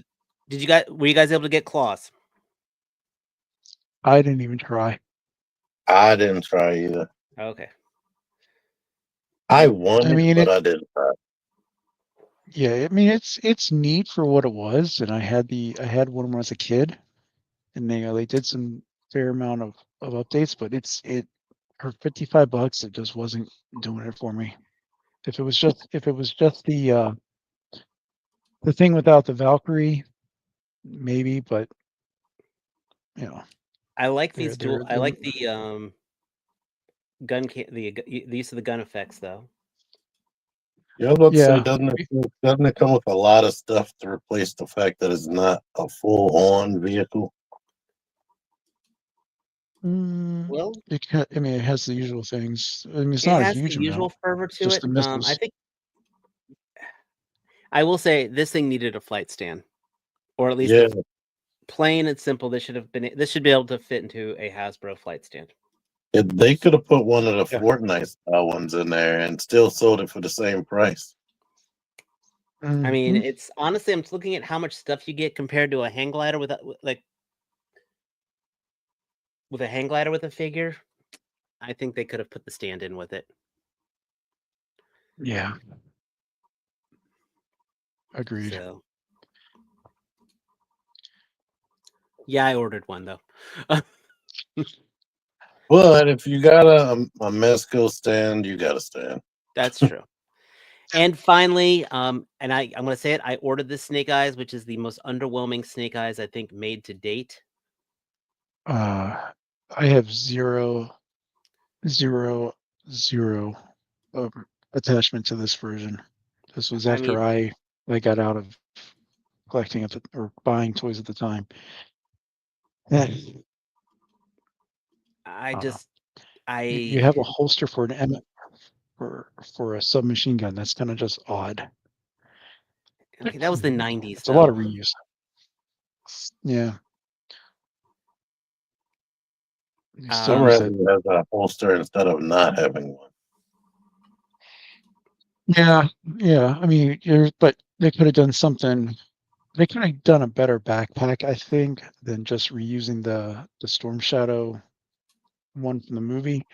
were you guys able to get claws? I didn't even try. I didn't try either. Okay. I wanted, but I didn't try. Yeah, I mean it's neat for what it was, and I had one when I was a kid, and they did some fair amount of updates, but it for $55 it just wasn't doing it for me. If it was just the thing without the Valkyrie, maybe, but I like they're these they're, I they're like the the use of the gun effects though. Yeah, I was about to say, yeah. doesn't it come with a lot of stuff to replace the fact that it's not a full-on vehicle? Well, It has the usual things. I mean, it's it not a has the huge usual amount, fervor to just it. the missiles. I think I will say this thing needed a flight stand, or at least Yeah, plain and simple. This should be able to fit into a Hasbro flight stand. they could have put one of the Yeah. Fortnite style ones in there and still sold it for the same price. I mean, Mhm. it's honestly, I'm looking at how much stuff you get compared to a hang glider with a hang glider with a figure. I think they could have put the stand in with it. Yeah. Agreed. So, yeah, I ordered one though. But if you got a Mezco stand, you got a stand. That's true. And finally, and I'm going to say it, I ordered this Snake Eyes, which is the most underwhelming Snake Eyes I think made to date. I have zero attachment to this version. This was after I got out of collecting or buying toys at the time. You have a holster for an for a submachine gun. That's kind of just odd. Okay, that was the 90s. It's a lot of reuse. Yeah. You still I'm use rather it. have a holster instead of not having one. Yeah, yeah. I mean, but they could have done something. They could have done a better backpack, I think, than just reusing the Storm Shadow one from the movie.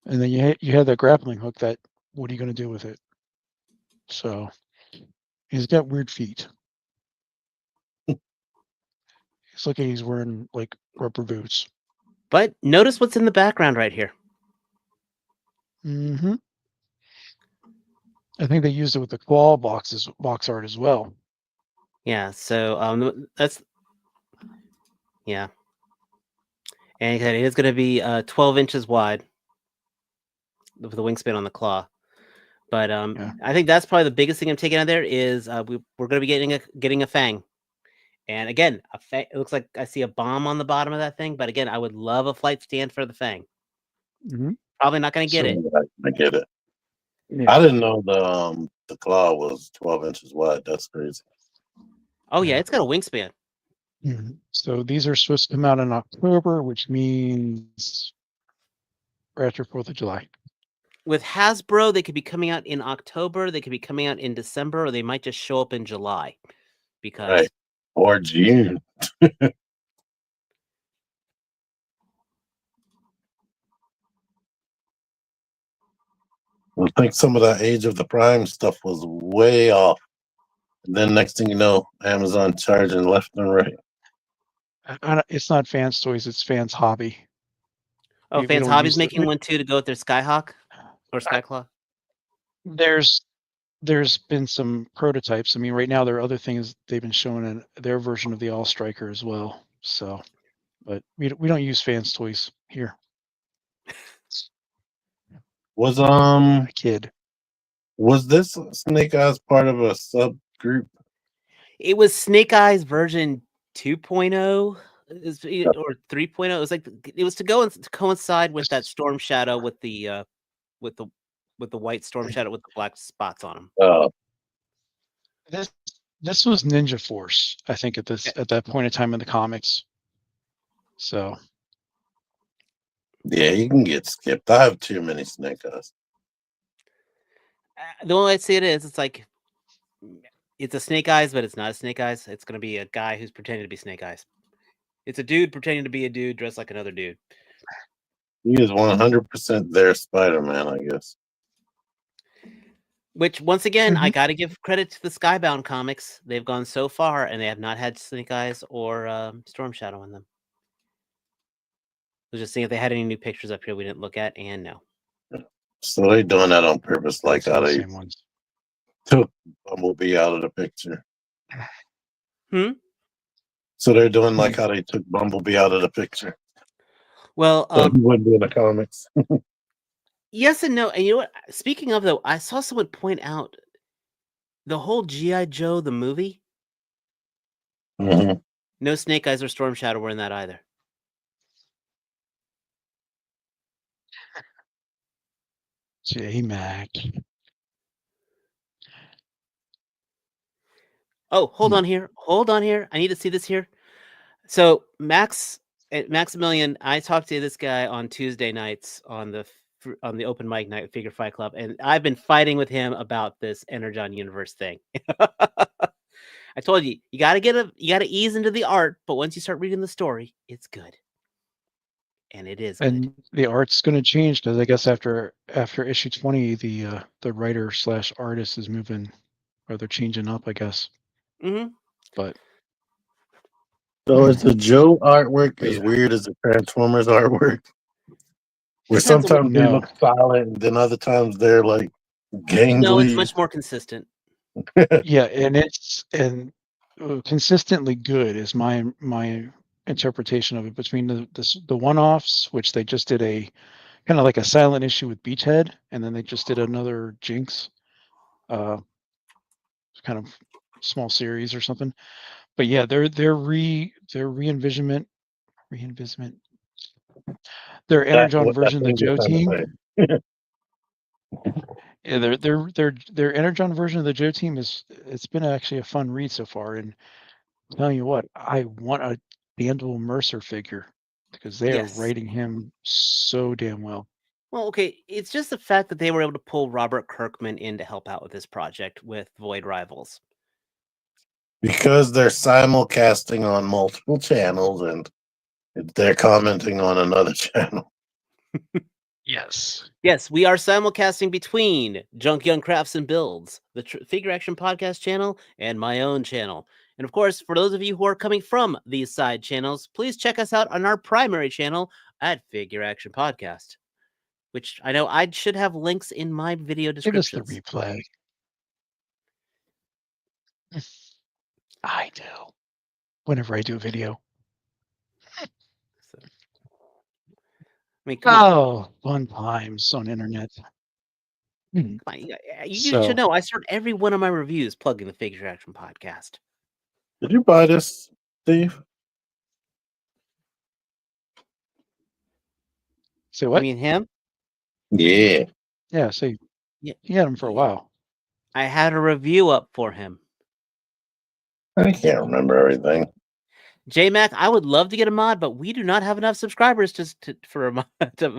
And then you had that grappling hook. That what are you going to do with it? So he's got weird feet. It's like he's wearing like rubber boots. But notice what's in the background right here. Mm-hmm. I think they used it with the claw box art as well. Yeah, so that's yeah. And again, it is going to be 12 inches wide with the wingspan on the claw. But Yeah. I think that's probably the biggest thing I'm taking out of there is we're going to be getting a fang. And again, it looks like I see a bomb on the bottom of that thing. But again, I would love a flight stand for the fang. Mm-hmm. Probably not going to get it. I get it. Yeah. I didn't know the claw was 12 inches wide. That's crazy. Oh yeah, Yeah. it's got a wingspan. Mhm. So these are supposed to come out in October, which means right after 4th of July. With Hasbro, they could be coming out in October, they could be coming out in December, or they might just show up in July. Because Right. Or June. I think some of that Age of the Prime stuff was way off. And then next thing you know, Amazon charging left and right. It's not Fans Toys, it's Fans Hobby. oh, We Fans don't Hobby's use making one too to go with their Skyhawk or Skyclaw. There's been some prototypes. I mean, right now there are other things they've been showing in their version of the All Striker as well. So, but we don't use Fans Toys here. Was A kid. was this Snake Eyes part of a subgroup? It was Snake Eyes version 2.0 or 3.0. It was like it was to coincide with that Storm Shadow with the white Storm Shadow with the black spots on them. This was Ninja Force, I think, at that point in time in the comics. So Yeah, you can get skipped. I have too many Snake Eyes. The only way I see it is, it's like it's a Snake Eyes, but it's not a Snake Eyes. It's going to be a guy who's pretending to be Snake Eyes. It's a dude pretending to be a dude dressed like another dude. He is 100% their Spider-Man, I guess. Which, once again, I got to give credit to the Skybound comics. They've gone so far, and they have not had Snake Eyes or Storm Shadow in them. I was just seeing if they had any new pictures up here we didn't look at, and no. So they're doing that on purpose, like how the they same ones. took Bumblebee out of the picture. Hmm? So they're doing like how they took Bumblebee out of the picture. Well, So he wouldn't be in the comics. yes and no. And you know what? Speaking of, though, I saw someone point out the whole G.I. Joe, the movie, Mhm. no Snake Eyes or Storm Shadow were in that either. J-Mac. Oh, hold on here. Hold on here. I need to see this here. So Maximilian, I talked to this guy on Tuesday nights on the open mic night at Figure Fight Club, and I've been fighting with him about this Energon Universe thing. I told you, you gotta ease into the art, but once you start reading the story, it's good. And it is good. And the art's going to change because I guess after issue 20, the writer / artist is moving, or they're changing up, I guess. Mm-hmm. But So is the Joe artwork as Yeah. weird as the Transformers artwork? Where Depends on sometimes they No. look solid, and then other times they're like gangly. No, it's much more consistent. Yeah, and it's consistently good is my interpretation of it. Between the one-offs, which they just did a kind of like a silent issue with Beachhead, and then they just did another Jinx, kind of small series or something. But yeah, their re-envisionment, their Energon version of the Joe team. Yeah, their Energon version of the Joe team it's been actually a fun read so far. And I'm telling you what, I want a Dandel Mercer figure because they are Yes. writing him so damn well. Well, okay, it's just the fact that they were able to pull Robert Kirkman in to help out with this project with Void Rivals. Because they're simulcasting on multiple channels and they're commenting on another channel. Yes. Yes, we are simulcasting between Junk Young Crafts and Builds, the Figure Action podcast channel, and my own channel. And of course, for those of you who are coming from these side channels, please check us out on our primary channel at Figure Action Podcast, which I know I should have links in my video Give us the descriptions. replay. I do. Whenever I do a video. So, I mean, come on. Oh, fun times on internet. Hmm. Come on, you So- should know I start every one of my reviews plugging the Figure Action Podcast. Did you buy this, Steve? Say what? I mean, him? Yeah. Yeah, so Yeah. he had him for a while. I had a review up for him. I can't remember everything. J-Mac, I would love to get a mod, but we do not have enough subscribers for a mod. Because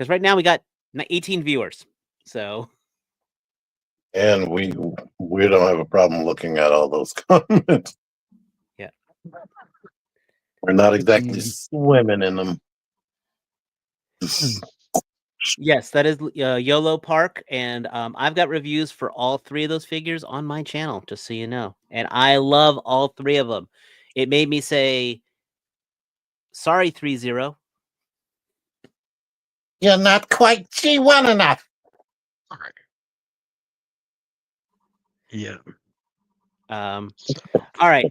right now we got 18 viewers. So And we don't have a problem looking at all those comments. Yeah. We're not exactly swimming in them. yes, that is YOLO Park, and I've got reviews for all three of those figures on my channel, just so you know. And I love all three of them. It made me say, sorry, 3-0. You're not quite G1 enough. All right. Yeah. All right.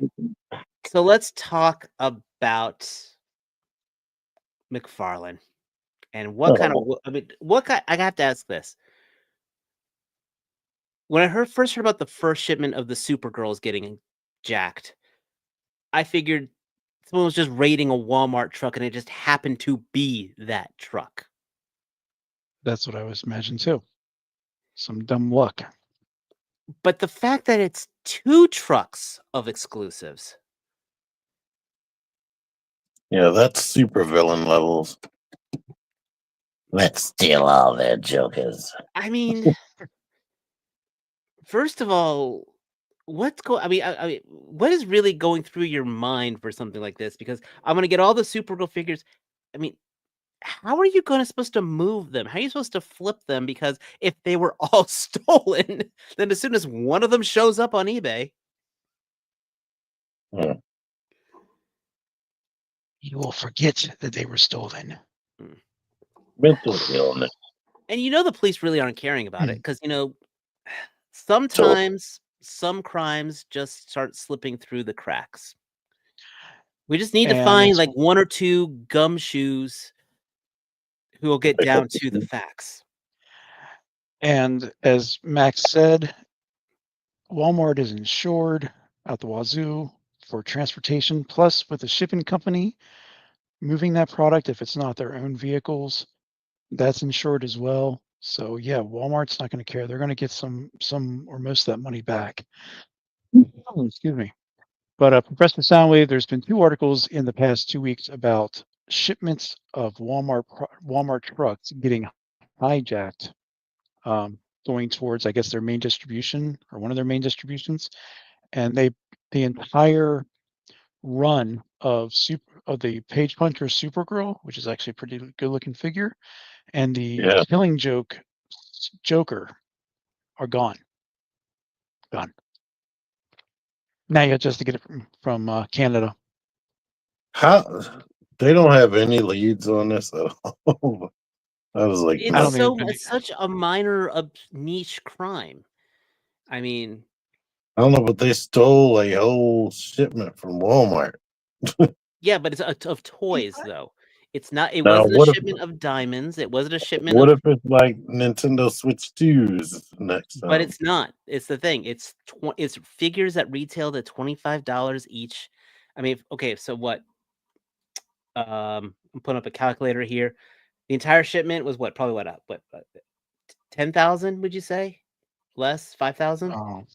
So let's talk about McFarlane and what kind of, I mean, what kind, I have to ask this. When I first heard about the first shipment of the Supergirls getting jacked, I figured someone was just raiding a Walmart truck and it just happened to be that truck. That's what I was imagining too. Some dumb luck. But the fact that it's 2 trucks of exclusives. Yeah, that's super villain levels. Let's steal all their jokers. I mean, first of all, what's going? I mean, what is really going through your mind for something like this? Because I'm gonna get all the Supergirl figures. I mean, how are you supposed to move them? How are you supposed to flip them? Because if they were all stolen, then as soon as one of them shows up on eBay, You will forget that they were stolen. Mental illness. and the police really aren't caring about it because sometimes some crimes just start slipping through the cracks. We just need to And find it's- like 1 or 2 gumshoes who will get down to the facts. And as Max said, Walmart is insured out the wazoo for transportation. Plus, with the shipping company moving that product, if it's not their own vehicles, that's insured as well. So yeah, Walmart's not going to care. They're going to get some or most of that money back. Oh, excuse me. But Professor Soundwave, there's been 2 articles in the past 2 weeks about shipments of Walmart trucks getting hijacked, going towards, I guess, their main distribution or one of their main distributions, and the entire run of the Page Puncher Supergirl, which is actually a pretty good looking figure, and the Killing Joke Joker are gone. Now you have just to get it from Canada. How they don't have any leads on this at all. I was like, It's I don't think it's such a minor niche crime. I mean, I don't know, but they stole a whole shipment from Walmart. yeah, but it's of toys though. It's not. It Now, wasn't a what if- shipment of diamonds. It wasn't a shipment What of. if it's like Nintendo Switch 2s next time? But it's not. It's the thing. It's figures that retailed at $25 each. I mean, okay, so what? I'm putting up a calculator here. The entire shipment was what? Probably what? 10,000? Would you say less? 5,000? Oh,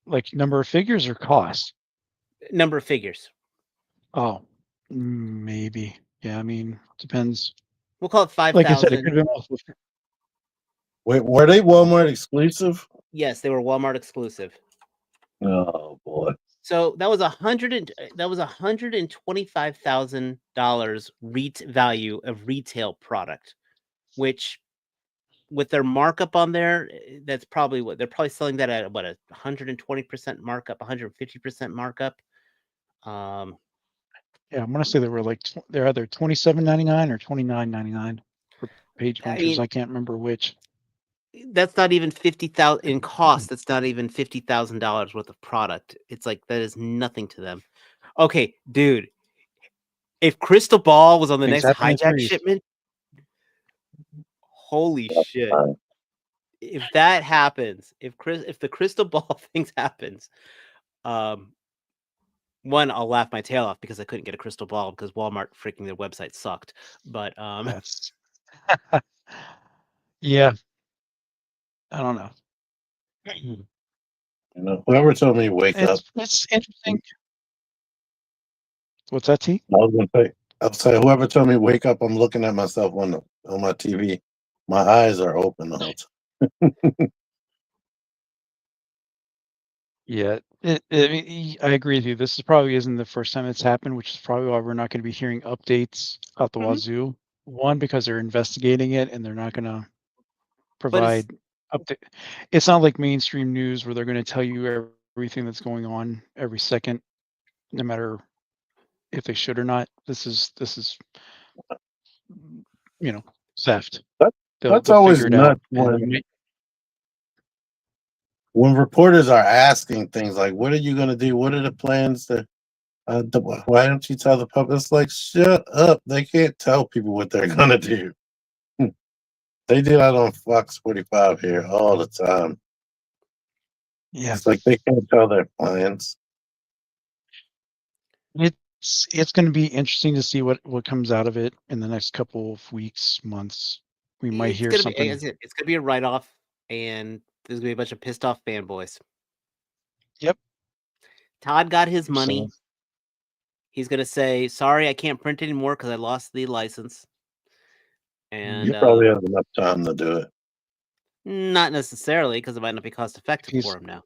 like number of figures or cost? Number of figures. Oh, maybe. Yeah, I mean, depends. We'll call it Like I said, it 5,000. could have been multiple. Wait, were they Walmart exclusive? Yes, they were Walmart exclusive. Oh boy. So that was $125,000 value of retail product, which with their markup on there, that's probably what they're probably selling that at, what, a 120% markup, 150% markup. Yeah, I'm gonna say they were like they're either $27.99 or $29.99 for page I hunters. mean, I can't remember which. that's not even 50,000 in cost. That's not even $50,000 worth of product. It's like that is nothing to them. Okay, dude, if Crystal Ball was on the Things next happen in hijack threes. shipment, holy shit. Fine. If that happens, if the Crystal Ball things happens, one, I'll laugh my tail off because I couldn't get a crystal ball because Walmart freaking their website sucked. But That's yeah. I don't know. You know, whoever told me to wake up, It's interesting. What's that, T? I was gonna say, I'll say whoever told me to wake up, I'm looking at myself on my TV. My eyes are open the whole time. Yeah, I mean, I agree with you. This is probably isn't the first time it's happened, which is probably why we're not going to be hearing updates out the Mhm. wazoo. One, because they're investigating it and they're not going to but it's provide update. It's not like mainstream news where they're going to tell you everything that's going on every second, no matter if they should or not. This is theft. That, They'll that's they'll figure always it out nuts and when reporters are asking things like, "What are you gonna do? What are the plans to?" Why don't you tell the public? It's like, shut up. They can't tell people what they're gonna do. They do that on Fox 45 here all the time. yeah. It's like they can't tell their plans. It's going to be interesting to see what comes out of it in the next couple of weeks, months. We might it's hear gonna be something. it's gonna be a write off, and there's gonna be a bunch of pissed off fanboys. Yep. Todd got his So money. He's gonna say, "Sorry, I can't print anymore because I lost the license." And You probably have enough time to do it. not necessarily because it might not be cost effective he's for him now.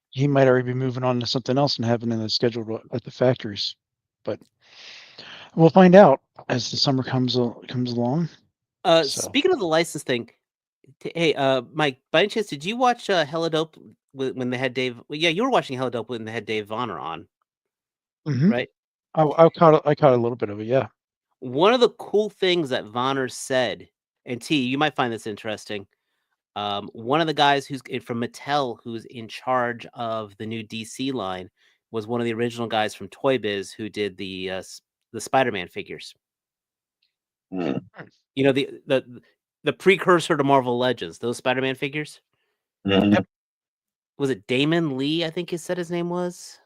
he might already be moving on to something else and having it scheduled at the factories, but we'll find out as the summer comes along. So Speaking of the license thing, hey, Mike, by any chance, did you watch Hella Dope when they had Dave? Well, yeah, you were watching Hella Dope when they had Dave Vonner on, mhm. right? I caught a little bit of it. Yeah. One of the cool things that Vonner said, and T, you might find this interesting. One of the guys from Mattel, who's in charge of the new DC line, was one of the original guys from Toy Biz who did the Spider-Man figures. Hmm. You know, the precursor to Marvel Legends, those Spider-Man figures. Mhm. Yep. Was it Damon Lee? I think he said his name was.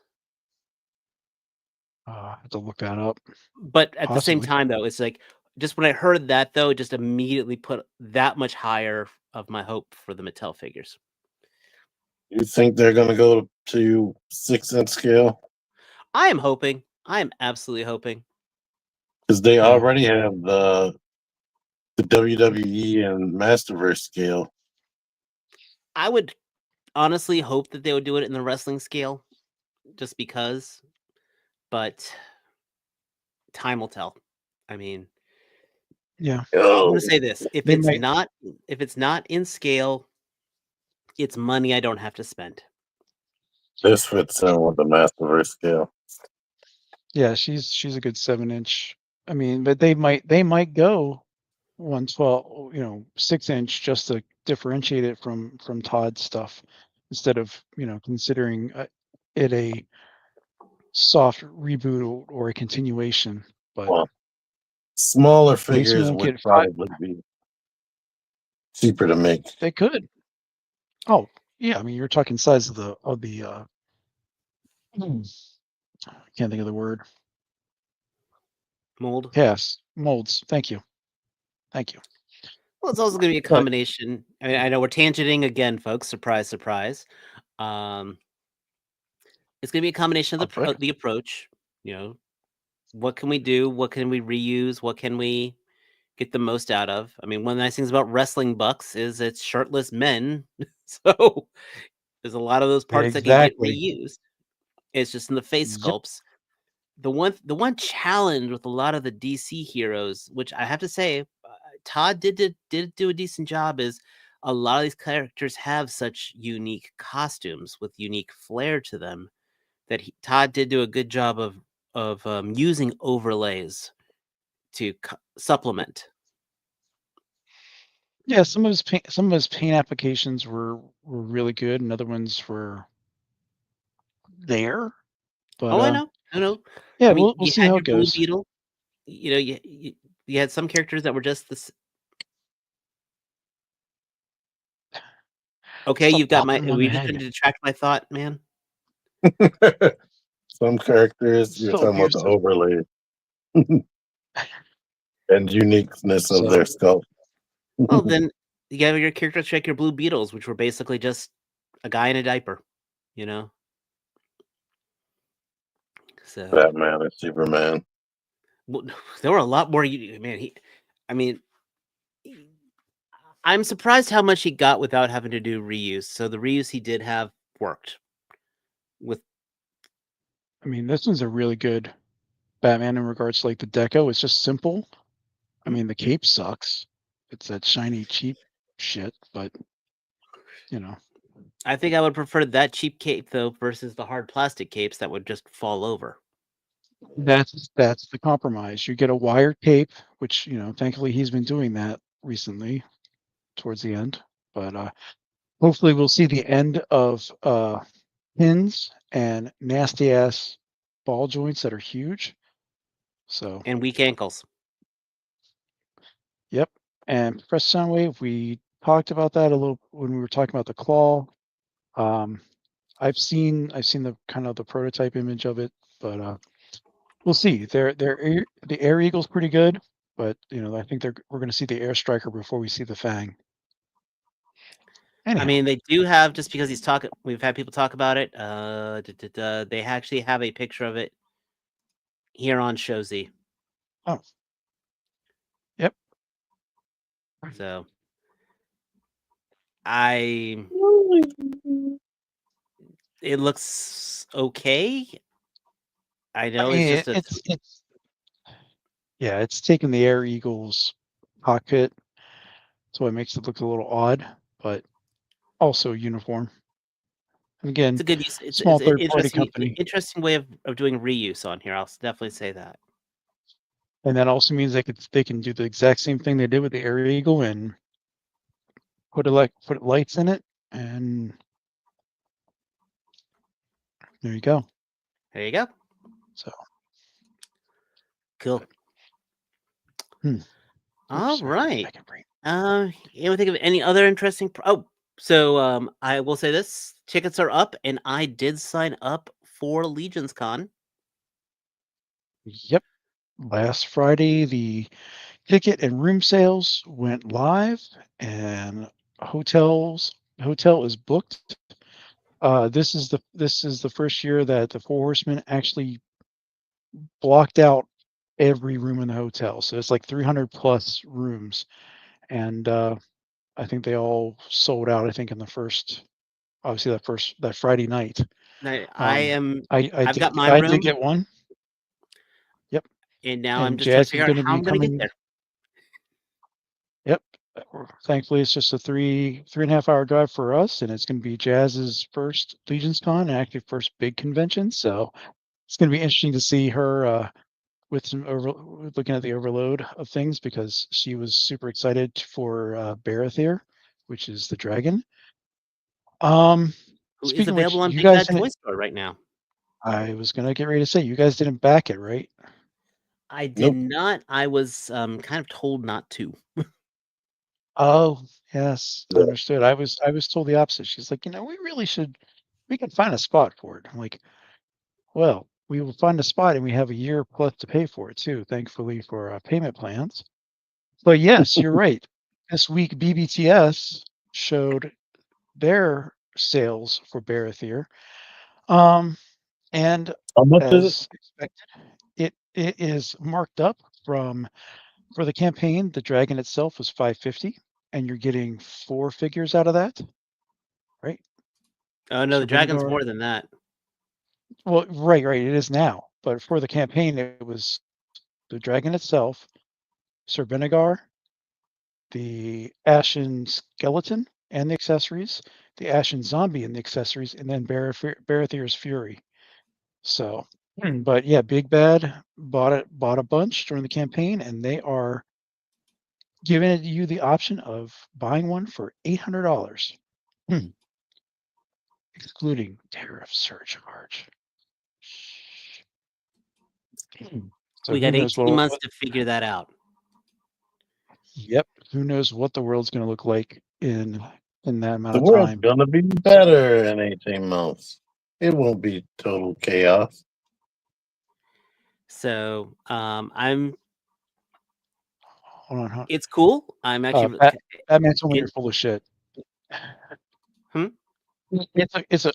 I have to look that up. But at the same Possibly. time, though, it's like just when I heard that, though, it just immediately put that much higher of my hope for the Mattel figures. You think they're going to go to 6-inch scale? I am hoping. I am absolutely hoping. Because they Yeah. already have the WWE and Masterverse scale. I would honestly hope that they would do it in the wrestling scale, just because. But time will tell. I mean, Yeah. I'm Oh, going to say this: if They it's might. not in scale, it's money I don't have to spend. this fits in with the Masterverse scale. Yeah, she's a good 7-inch. I mean, but they might go 112, 6-inch just to differentiate it from Todd's stuff instead of considering it a soft reboot or a continuation. But Well, smaller at least we figures won't would get five. probably be cheaper to make. They could. Oh yeah, I mean you're talking size of the I can't think of the word. Mold. Yes, molds. Thank you. Well, it's also going to be a combination. I mean, I know we're tangenting again, folks. Surprise, surprise. It's going to be a combination of the approach. What can we do? What can we reuse? What can we get the most out of? I mean, one of the nice things about wrestling bucks is it's shirtless men, so there's a lot of those parts that can get reused. It's just in the face sculpts. The one challenge with a lot of the DC heroes, which I have to say, Todd did do a decent job, is a lot of these characters have such unique costumes with unique flair to them that Todd did do a good job of using overlays to supplement. Yeah, some of his paint applications were really good, and other ones were there. But I know. yeah, I mean, we'll you see had how your it Blue goes. Beetle. You had some characters that were just this. Okay, Stop you've got my. bopping 'em Were on you the just head. trying to detract my thought, man? Some characters, you're So talking about the abusive. overlay and uniqueness of their sculpt. Well, then you have your characters like your Blue Beetles, which were basically just a guy in a diaper, So Batman and Superman. well, there were a lot more. Man, I'm surprised how much he got without having to do reuse. So the reuse he did have worked. I mean, this one's a really good Batman in regards to like the deco. It's just simple. I mean, the cape sucks. It's that shiny, cheap shit, but I think I would prefer that cheap cape though versus the hard plastic capes that would just fall over. That's the compromise. You get a wired cape, which thankfully he's been doing that recently towards the end. But hopefully we'll see the end of pins and nasty ass ball joints that are huge. So And weak ankles. yep. And Press Soundwave, we talked about that a little when we were talking about the claw. I've seen the kind of the prototype image of it, but we'll see. The Air Eagle's pretty good, but I think we're going to see the Air Striker before we see the Fang. Anyhow. I mean, they do have, just because we've had people talk about it. They actually have a picture of it here on Show Z. Oh. Yep. So it looks okay. I know it's just it's taking the Air Eagle's cockpit, so it makes it look a little odd, but also uniform. And again, it's a good use. It's small an third-party company. interesting way of doing reuse on here. I'll definitely say that. And that also means they can do the exact same thing they did with the Air Eagle and put lights in it, and there you go. There you go. So cool. All right. You think of any other interesting? So I will say this: tickets are up, and I did sign up for Legions Con. Yep. Last Friday, the ticket and room sales went live, and hotel is booked. This is the first year that the Four Horsemen actually blocked out every room in the hotel. So it's like 300 plus rooms, and I think they all sold out. I think in the first, obviously that Friday night. I've got my I room. did get one. Yep. And now I'm just trying to figure out how I'm going to get there. Yep. Thankfully, it's just a 3.5 hour drive for us, and it's going to be Jazz's first Legions Con, and actually first big convention. So it's going to be interesting to see her with looking at the overload of things, because she was super excited for Baratheer, which is the dragon. Who is available on Big Bad Toy Store right now. I was going to get ready to say, you guys didn't back it, right? I did not. I was kind of told not to. Oh, yes, understood. I was told the opposite. She's like, we can find a spot for it. I'm like, well, we will find a spot, and we have a year plus to pay for it too, thankfully for payment plans. But yes, you're right. this week BBTS showed their sales for Baratheer. And How much is it? as expected, it is marked up from for the campaign. The dragon itself was 550, and you're getting 4 figures out of that, right? Oh no, So the dragon's Vinegar, more than that. well, right, it is now. But for the campaign, it was the dragon itself, Sir Vinegar, the Ashen Skeleton and the accessories, the Ashen Zombie and the accessories, and then Baratheer's Fury. So, but yeah, Big Bad bought a bunch during the campaign, and they are giving you the option of buying one for $800, excluding tariff surcharge. So We who got knows 18 months to figure that out. Yep, who knows what the world's going to look like in that amount The of world's time. gonna be better in 18 months. It won't be total chaos. So I'm. Hold on, huh? It's cool. I'm actually. Batman told me you're in- full of shit. Hmm? It's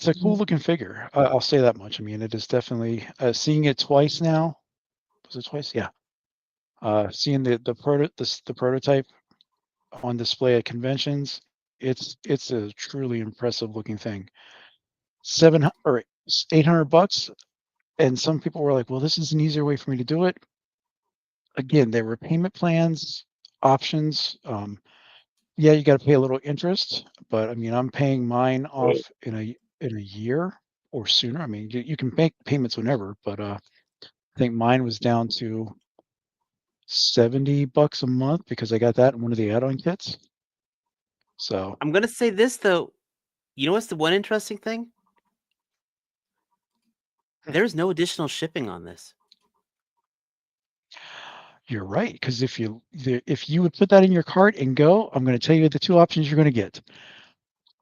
a cool looking figure. I'll say that much. I mean, it is definitely seeing it twice now. Was it twice? Yeah. Seeing the prototype on display at conventions, it's a truly impressive looking thing. $800, and some people were like, "Well, this is an easier way for me to do it." Again, there were payment plans, options. Yeah, you got to pay a little interest, but I mean, I'm paying mine off in a year or sooner. I mean, you can make payments whenever, but I think mine was down to $70 a month because I got that in one of the add-on kits. So I'm gonna say this though. You know what's the one interesting thing? There's no additional shipping on this. you're right, because if you would put that in your cart and go, I'm going to tell you the 2 options you're going to get: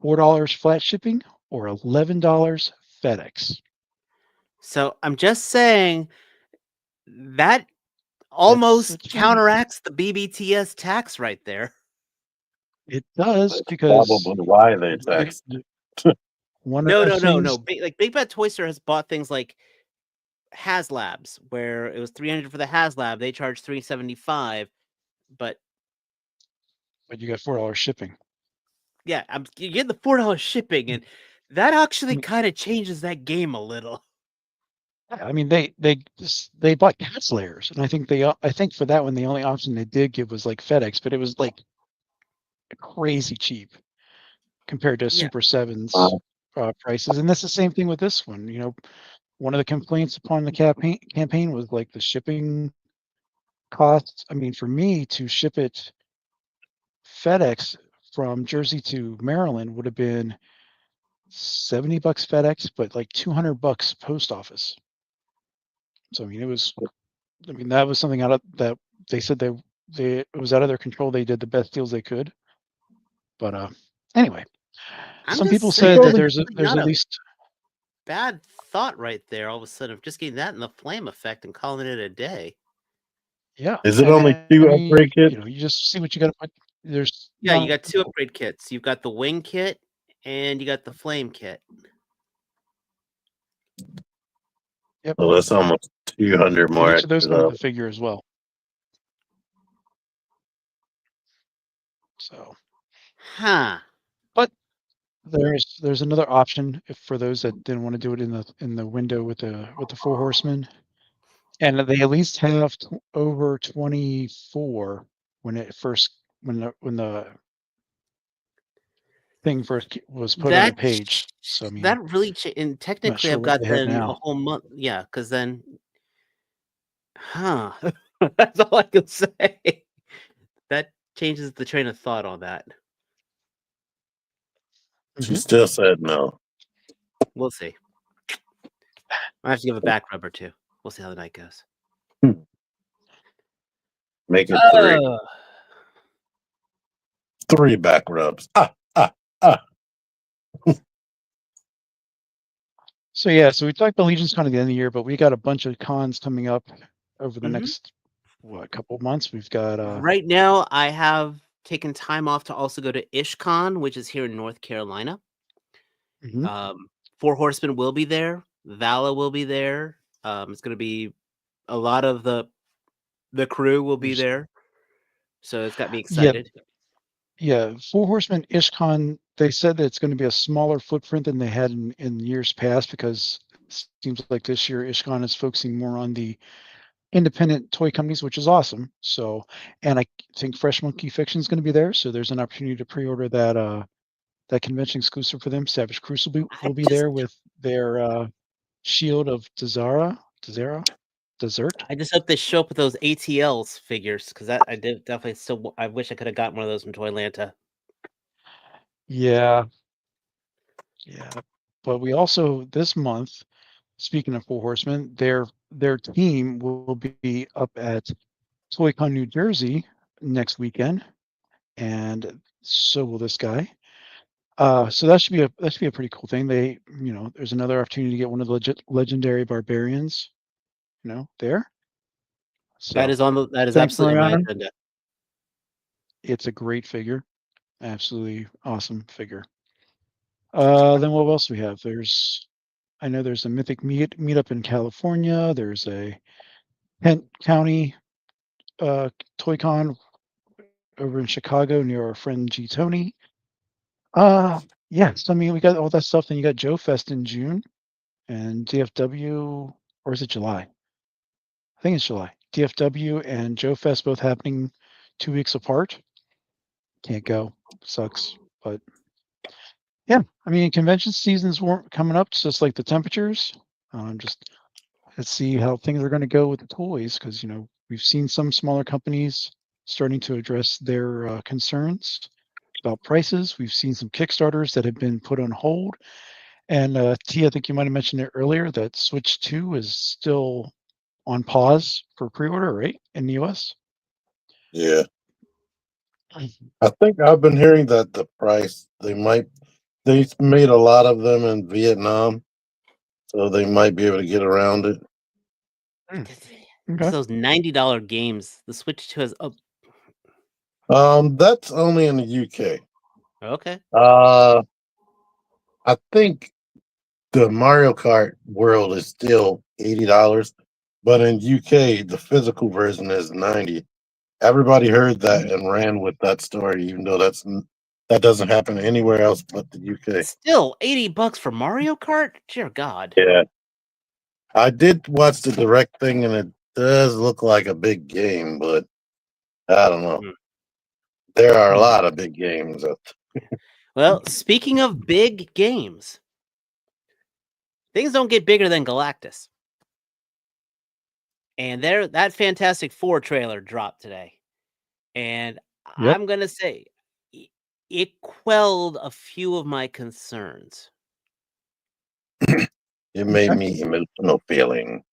$4 flat shipping or $11 FedEx. So I'm just saying that That's a almost change. counteracts the BBTS tax right there. It does That's because probably why they tax. one of No, the no, no, no. things. Big Bad Toy Store has bought things like HasLabs, where it was $300 for the HasLab. They charge $375, but But you got $4 shipping. yeah, you get the $4 shipping, and that actually Mm. kind of changes that game a little. Yeah, I mean, they bought Cat's Layers, and I think for that one the only option they did give was like FedEx, but it was like crazy cheap compared to Yeah, Super Sevens prices. And that's the same thing with this one. You know, one of the complaints upon the campaign was like the shipping costs. I mean, for me to ship it FedEx from Jersey to Maryland would have been $70 FedEx, but like $200 post office. So I mean, that was something out of that they said it was out of their control. They did the best deals they could. But anyway, I'm some just people saying said that Probably there's not at a least bad thought right there. All of a sudden, of just getting that and the flame effect and calling it a day. yeah. Is it And only then, I 2 mean, upgrade kits? you just see what you got to put. There's Yeah, you no, got 2 upgrade kits. You've got the wing kit and you got the flame kit. yep. So that's almost 200 And more each of those come extra. with a figure as well. So, Huh. but there's another option for those that didn't want to do it in the window with the 4 horsemen, and they at least have over 24 when the thing first was put on the That page. So I mean, that really and I'm not technically sure I've what got they have then a now. whole month. Yeah, because then, huh? That's all I can say. That changes the train of thought on that. She Mhm. still said no. We'll see. I have to give a back rub or two. We'll see how the night goes. Make it 3. 3 back rubs. Ah. So yeah, so we talked about Legion's Con at the end of the year, but we got a bunch of cons coming up over the Mhm. next what, a couple months. We've got Right now, I have taken time off to also go to IshCon, which is here in North Carolina. mhm. Four Horsemen will be there. Vala will be there. It's going to be a lot of the crew will be There's there. So it's got me yeah, excited. yeah. Four Horsemen IshCon. They said that it's going to be a smaller footprint than they had in years past because it seems like this year IshCon is focusing more on the independent toy companies, which is awesome. So, and I think Fresh Monkey Fiction is going to be there. So there's an opportunity to pre-order that convention exclusive for them. Savage Crucible I will be just there with their Shield of Desert. I just hope they show up with those ATLs figures because that I did definitely still. I wish I could have gotten one of those from Toylanta. Yeah, yeah. But we also this month, speaking of Four Horsemen, their team will be up at ToyCon New Jersey next weekend, and so will this guy. So that should be a pretty cool thing. There's another opportunity to get one of the legendary barbarians, there. So That is thanks, absolutely on my Mariana. agenda. It's a great figure, absolutely awesome figure. Then what else we have? I know there's a Mythic meetup in California. There's a Kent County uh, Toy Con over in Chicago near our friend G Tony. Yes, I mean we got all that stuff. Then you got Joe Fest in June and DFW, or is it July? I think it's July. DFW and Joe Fest both happening 2 weeks apart. Can't go. Sucks. But yeah, I mean convention seasons weren't coming up, just like the temperatures. Just let's see how things are going to go with the toys because we've seen some smaller companies starting to address their concerns about prices. We've seen some Kickstarters that have been put on hold. And T, I think you might have mentioned it earlier that Switch 2 is still on pause for pre-order, right, in the US? Yeah. I think I've been hearing that the price they made a lot of them in Vietnam, so they might be able to get around it. It's Okay. those $90 games. The Switch 2 has That's only in the UK. okay. I think the Mario Kart World is still $80, but in UK the physical version is 90. Everybody heard that and ran with that story, even though that doesn't happen anywhere else but the UK. Still $80 for Mario Kart? Dear God. Yeah, I did watch the direct thing, and it does look like a big game, but I don't know. Mm. There are a Hmm. lot of big games. Well, speaking of big games, things don't get bigger than Galactus. And that Fantastic Four trailer dropped today. And Yep. I'm gonna say it quelled a few of my concerns. It made Okay. me emotional feeling.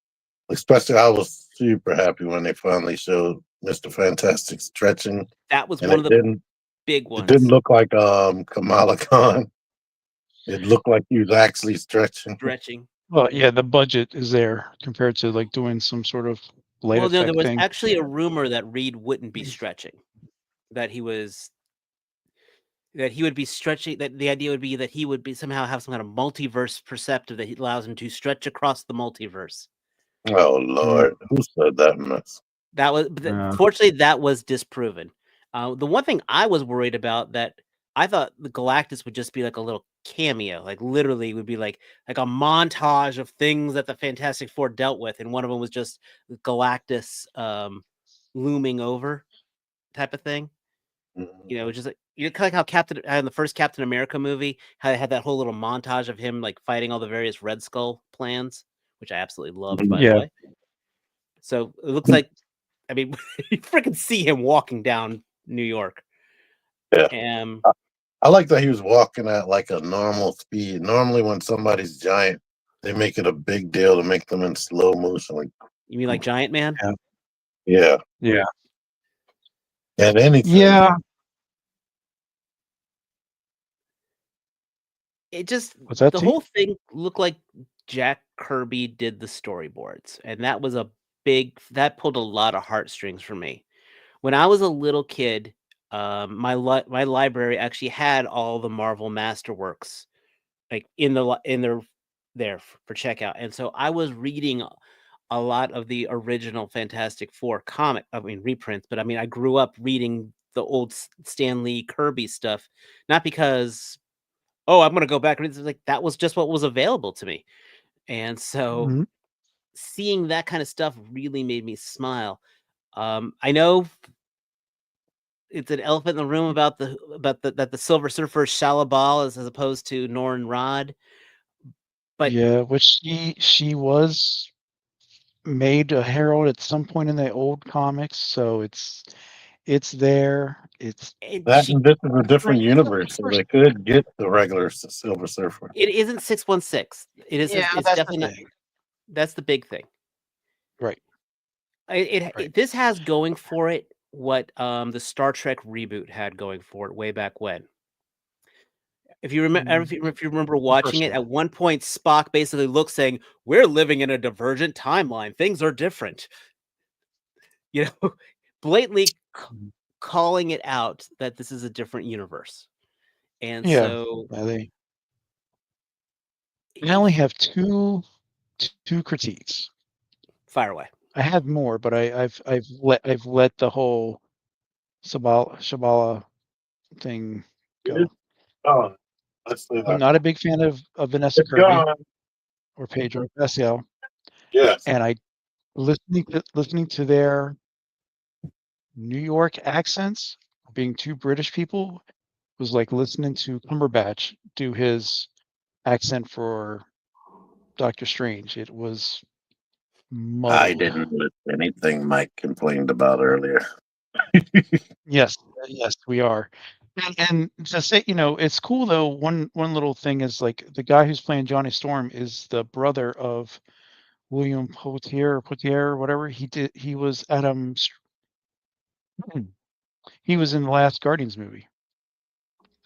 Especially, I was super happy when they finally showed Mr. Fantastic stretching, That was and one of the big it didn't ones. look like Kamala Khan. It looked like he was actually stretching. Stretching. Well, yeah, the budget is there compared to like doing some sort of light Well, no, there effect was thing. actually a rumor that Reed wouldn't be stretching. That he would be stretching. That the idea would be that he would be somehow have some kind of multiverse perceptive that allows him to stretch across the multiverse. Oh Lord, who said that mess? That was, Yeah. fortunately, that was disproven. The one thing I was worried about that I thought the Galactus would just be like a little cameo, like literally would be like a montage of things that the Fantastic Four dealt with, and one of them was just Galactus looming over type of thing. Just like kind of like how in the first Captain America movie, how they had that whole little montage of him like fighting all the various Red Skull plans, which I absolutely loved, by the Yeah. way. So it looks like, I mean, you freaking see him walking down New York. Yeah. And I like that he was walking at like a normal speed. Normally, when somebody's giant, they make it a big deal to make them in slow motion. Like, you mean like Giant Man? yeah, Yeah. and anything. Yeah. It just, What's that, the T? whole thing looked like Jack Kirby did the storyboards, and that was a pulled a lot of heartstrings for me. When I was a little kid, my library actually had all the Marvel Masterworks, like in there for checkout, and so I was reading a lot of the original Fantastic Four reprints, but I mean I grew up reading the old Stan Lee Kirby stuff, not because I'm gonna go back and read this. Like that was just what was available to me, and so Mhm. seeing that kind of stuff really made me smile. I know it's an elephant in the room about that the Silver Surfer is Shalabal as opposed to Norrin Rod, but Yeah, which she was made a herald at some point in the old comics, so it's there. It's That she and this is a different right. universe, so they could get the regular Silver Surfer. it isn't 616. Yeah, It's that's the definitely not. thing. That's the big thing. Right. This has going for it what the Star Trek reboot had going for it way back when. If you remember, if you remember watching it, one. at one point Spock basically looks saying, "We're living in a divergent timeline. Things are different." You know, blatantly Mhm. calling it out that this is a different universe. And Yeah. so Yeah, I only have two critiques. fire away. I have more, but I've let the whole Shabala thing go. Oh, let's say I'm that. not a big fan of Vanessa It's Kirby gone. or Pedro Pascal, Yes. and I listening to their New York accents, being two British people, was like listening to Cumberbatch do his accent for Doctor Strange. It was I muddled. didn't listen to anything Mike complained about earlier. Yes, yes, we are. And to say, it's cool though. One little thing is like the guy who's playing Johnny Storm is the brother of William Poitier, or whatever. He was he was in the last Guardians movie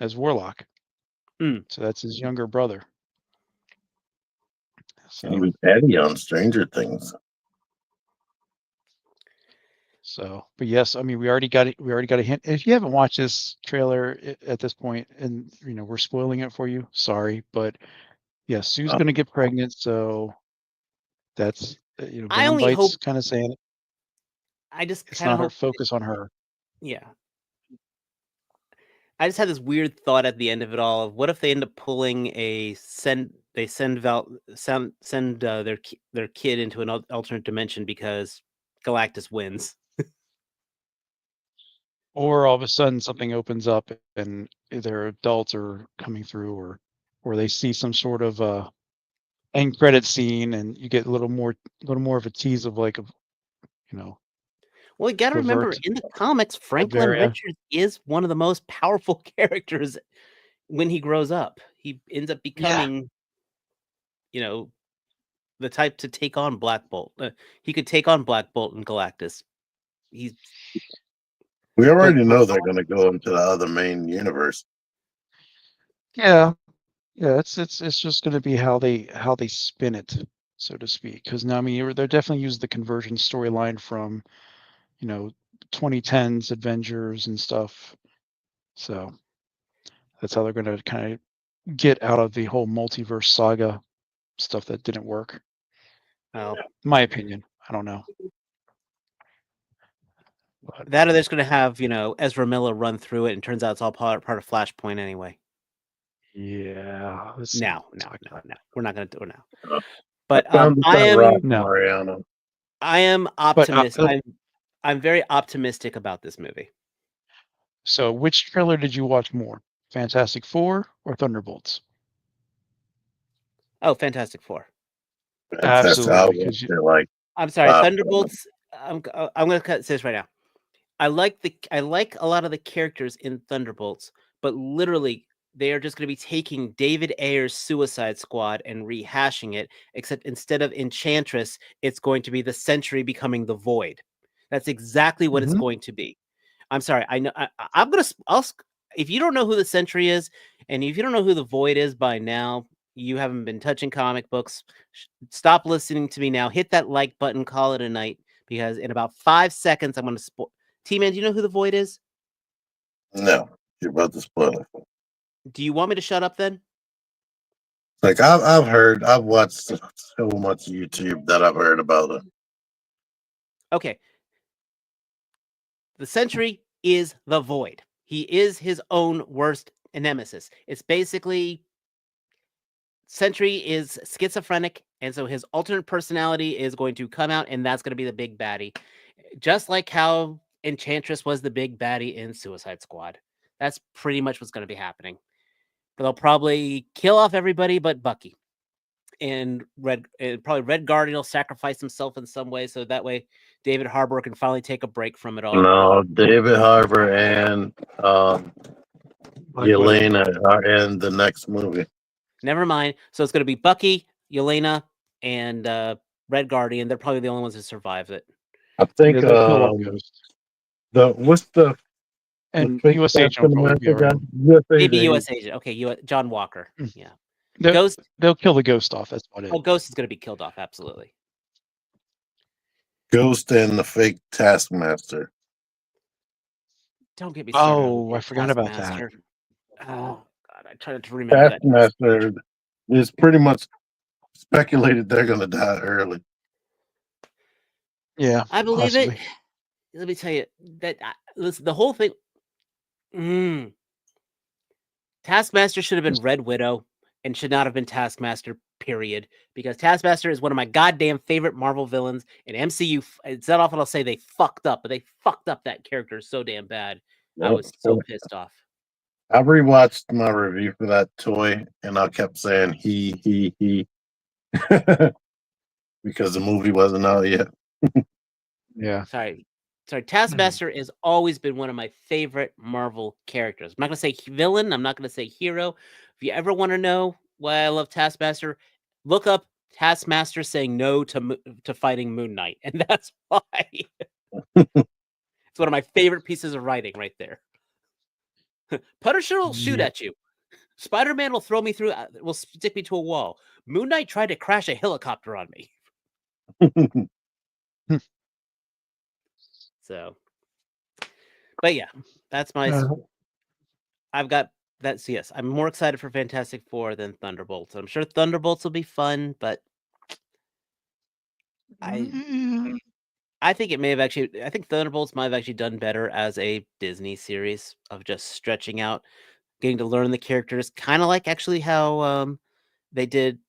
as Warlock. Mm. So that's his younger brother. And he So was Eddie on Stranger Things. but yes, I mean we already got it. We already got a hint. If you haven't watched this trailer at this point, and we're spoiling it for you, sorry, but yeah, Sue's Oh, gonna get pregnant, so that's I Venom only hope Bites kind of saying I just it's kind of not her hope focus on her. yeah. I just had this weird thought at the end of it all of what if they end up pulling they send their kid into an alternate dimension because Galactus wins. Or all of a sudden something opens up and their adults are coming through, or they see some sort of end credit scene, and you get a little more of a tease of like Well, you got to remember Levert, in the comics, Franklin Bavaria. Richards is one of the most powerful characters when he grows up. He ends up Yeah, becoming, the type to take on Black Bolt. He could take on Black Bolt and Galactus. He's we but already know they're going to go into the other main universe. yeah, it's just going to be how they spin it, so to speak. Because now, I mean, they're definitely using the conversion storyline from 2010s Avengers and stuff. So that's how they're going to kind of get out of the whole multiverse saga stuff that didn't work. well, My opinion. I don't know. But that or they're just going to have Ezra Miller run through it, and turns out it's all part of Flashpoint anyway. yeah, No, talk about we're not going to do it now. Uh, But found I that am rock, No. Mariano. I am But optimistic. I'm very optimistic about this movie. so which trailer did you watch more? Fantastic Four or Thunderbolts? Oh, Fantastic Four. That's how Absolutely, because they're like. I'm sorry, Uh, Thunderbolts. I'm going to cut this right now. I like a lot of the characters in Thunderbolts, but literally they are just going to be taking David Ayer's Suicide Squad and rehashing it, except instead of Enchantress, it's going to be the Sentry becoming the Void. That's exactly what it's going to be. I'm sorry. I know. I'm gonna. If you don't know who the Sentry is, and if you don't know who the Void is by now, you haven't been touching comic books. Stop listening to me now. Hit that like button. Call it a night. because in about 5 seconds, I'm going to spoil. T-Man, do you know who the Void is? No, you're about to spoil it. Do you want me to shut up then? Like I've watched so much YouTube that I've heard about it. Okay. The Sentry is the Void. He is his own worst nemesis. It's basically Sentry is schizophrenic, and so his alternate personality is going to come out, and that's going to be the big baddie. Just like how Enchantress was the big baddie in Suicide Squad. That's pretty much what's going to be happening. But they'll probably kill off everybody but Bucky. And probably Red Guardian will sacrifice himself in some way, so that way David Harbour can finally take a break from it all. No, David Harbour and Yelena are in the next movie. Never mind. So it's going to be Bucky, Yelena, and Red Guardian. They're probably the only ones who survive it. I think what's the and fake U.S. Captain Agent will probably be America around. guy? Maybe U.S. Agent. Okay, John Walker. Yeah. Ghost. They'll kill the Ghost off. That's what it is. Oh, Ghost is going to be killed off. Absolutely. Ghost and the fake Taskmaster. Don't get me started. Oh, I forgot about that. Oh God, I tried to remember that. Taskmaster is pretty much speculated they're going to die early. Yeah, I believe possibly. it. Let me tell you that listen, the whole thing. Taskmaster should have been Red Widow and should not have been Taskmaster. Period. Because Taskmaster is one of my goddamn favorite Marvel villains in MCU. It's not often I'll say they fucked up, but they fucked up that character so damn bad. Yep. I was so pissed off. I rewatched my review for that toy, and I kept saying he, because the movie wasn't out yet. Yeah. Sorry. Taskmaster has always been one of my favorite Marvel characters. I'm not going to say villain. I'm not going to say hero. If you ever want to know why I love Taskmaster, look up Taskmaster saying no to fighting Moon Knight, and that's why. It's one of my favorite pieces of writing right there. Punisher will shoot at you. Spider-Man will throw me through, will stick me to a wall. Moon Knight tried to crash a helicopter on me. So, but yeah, that's my. I've got that's yes. I'm more excited for Fantastic Four than Thunderbolts. I'm sure Thunderbolts will be fun, but I think it may have actually. I think Thunderbolts might have actually done better as a Disney series of just stretching out, getting to learn the characters, kind of like actually how they did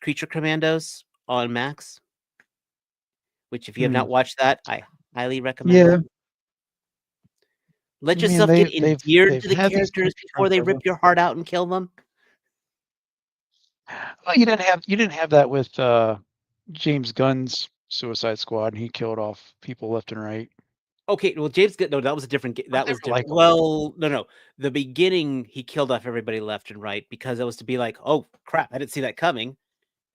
Creature Commandos on Max. Which, if you have not watched that, I highly recommend. Yeah. Let yourself get endeared to the characters before they rip your heart out and kill them. Well, you didn't have that with James Gunn's Suicide Squad, and he killed off people left and right. Okay, well, James Gunn, no, that was a different. That was different. Well, no. The beginning, he killed off everybody left and right because it was to be like, oh crap, I didn't see that coming,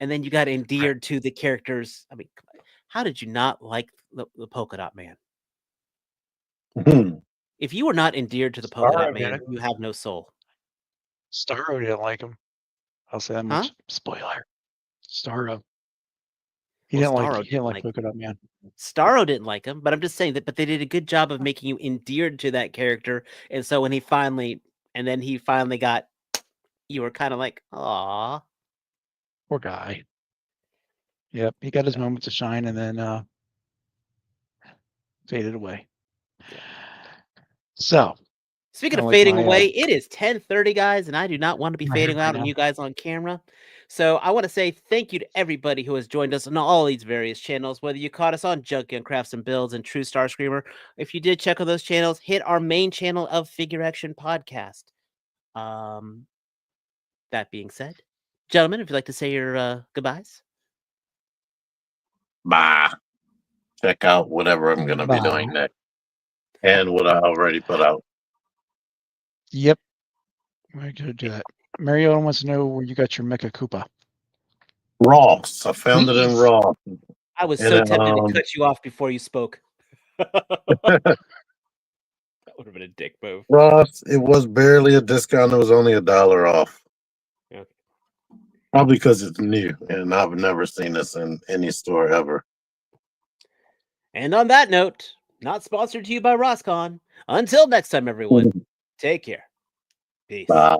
and then you got endeared to the characters. I mean, how did you not like the Polka Dot Man? If you were not endeared to the Polka Dot Man, you have no soul. Starro didn't like him. I'll say that much. Spoiler. Starro. He didn't like Polka Dot Man. Starro didn't like him, but I'm just saying that. But they did a good job of making you endeared to that character, and so when he finally got, you were kind of like, "Aw, poor guy." Yep, he got his moment to shine, and then faded away. Yeah. So, speaking of fading away, it is 10:30, guys, and I do not want to be fading out on you guys on camera. So I want to say thank you to everybody who has joined us on all these various channels, whether you caught us on Junkyard Crafts and Builds and True Star Screamer. If you did check on those channels, hit our main channel of FigureAction Podcast. That being said, gentlemen, if you'd like to say your goodbyes. Bye. Check out whatever I'm going to be doing next. And what I already put out. Yep. We're going to do that. Mariota wants to know where you got your Mecha Koopa. Ross. I found it in Ross. I was so tempted to cut you off before you spoke. That would have been a dick move. Ross, it was barely a discount. It was only $1 off. Okay. Probably because it's new, and I've never seen this in any store ever. And on that note, not sponsored to you by Roscon. Until next time, everyone, take care. Peace. Bye.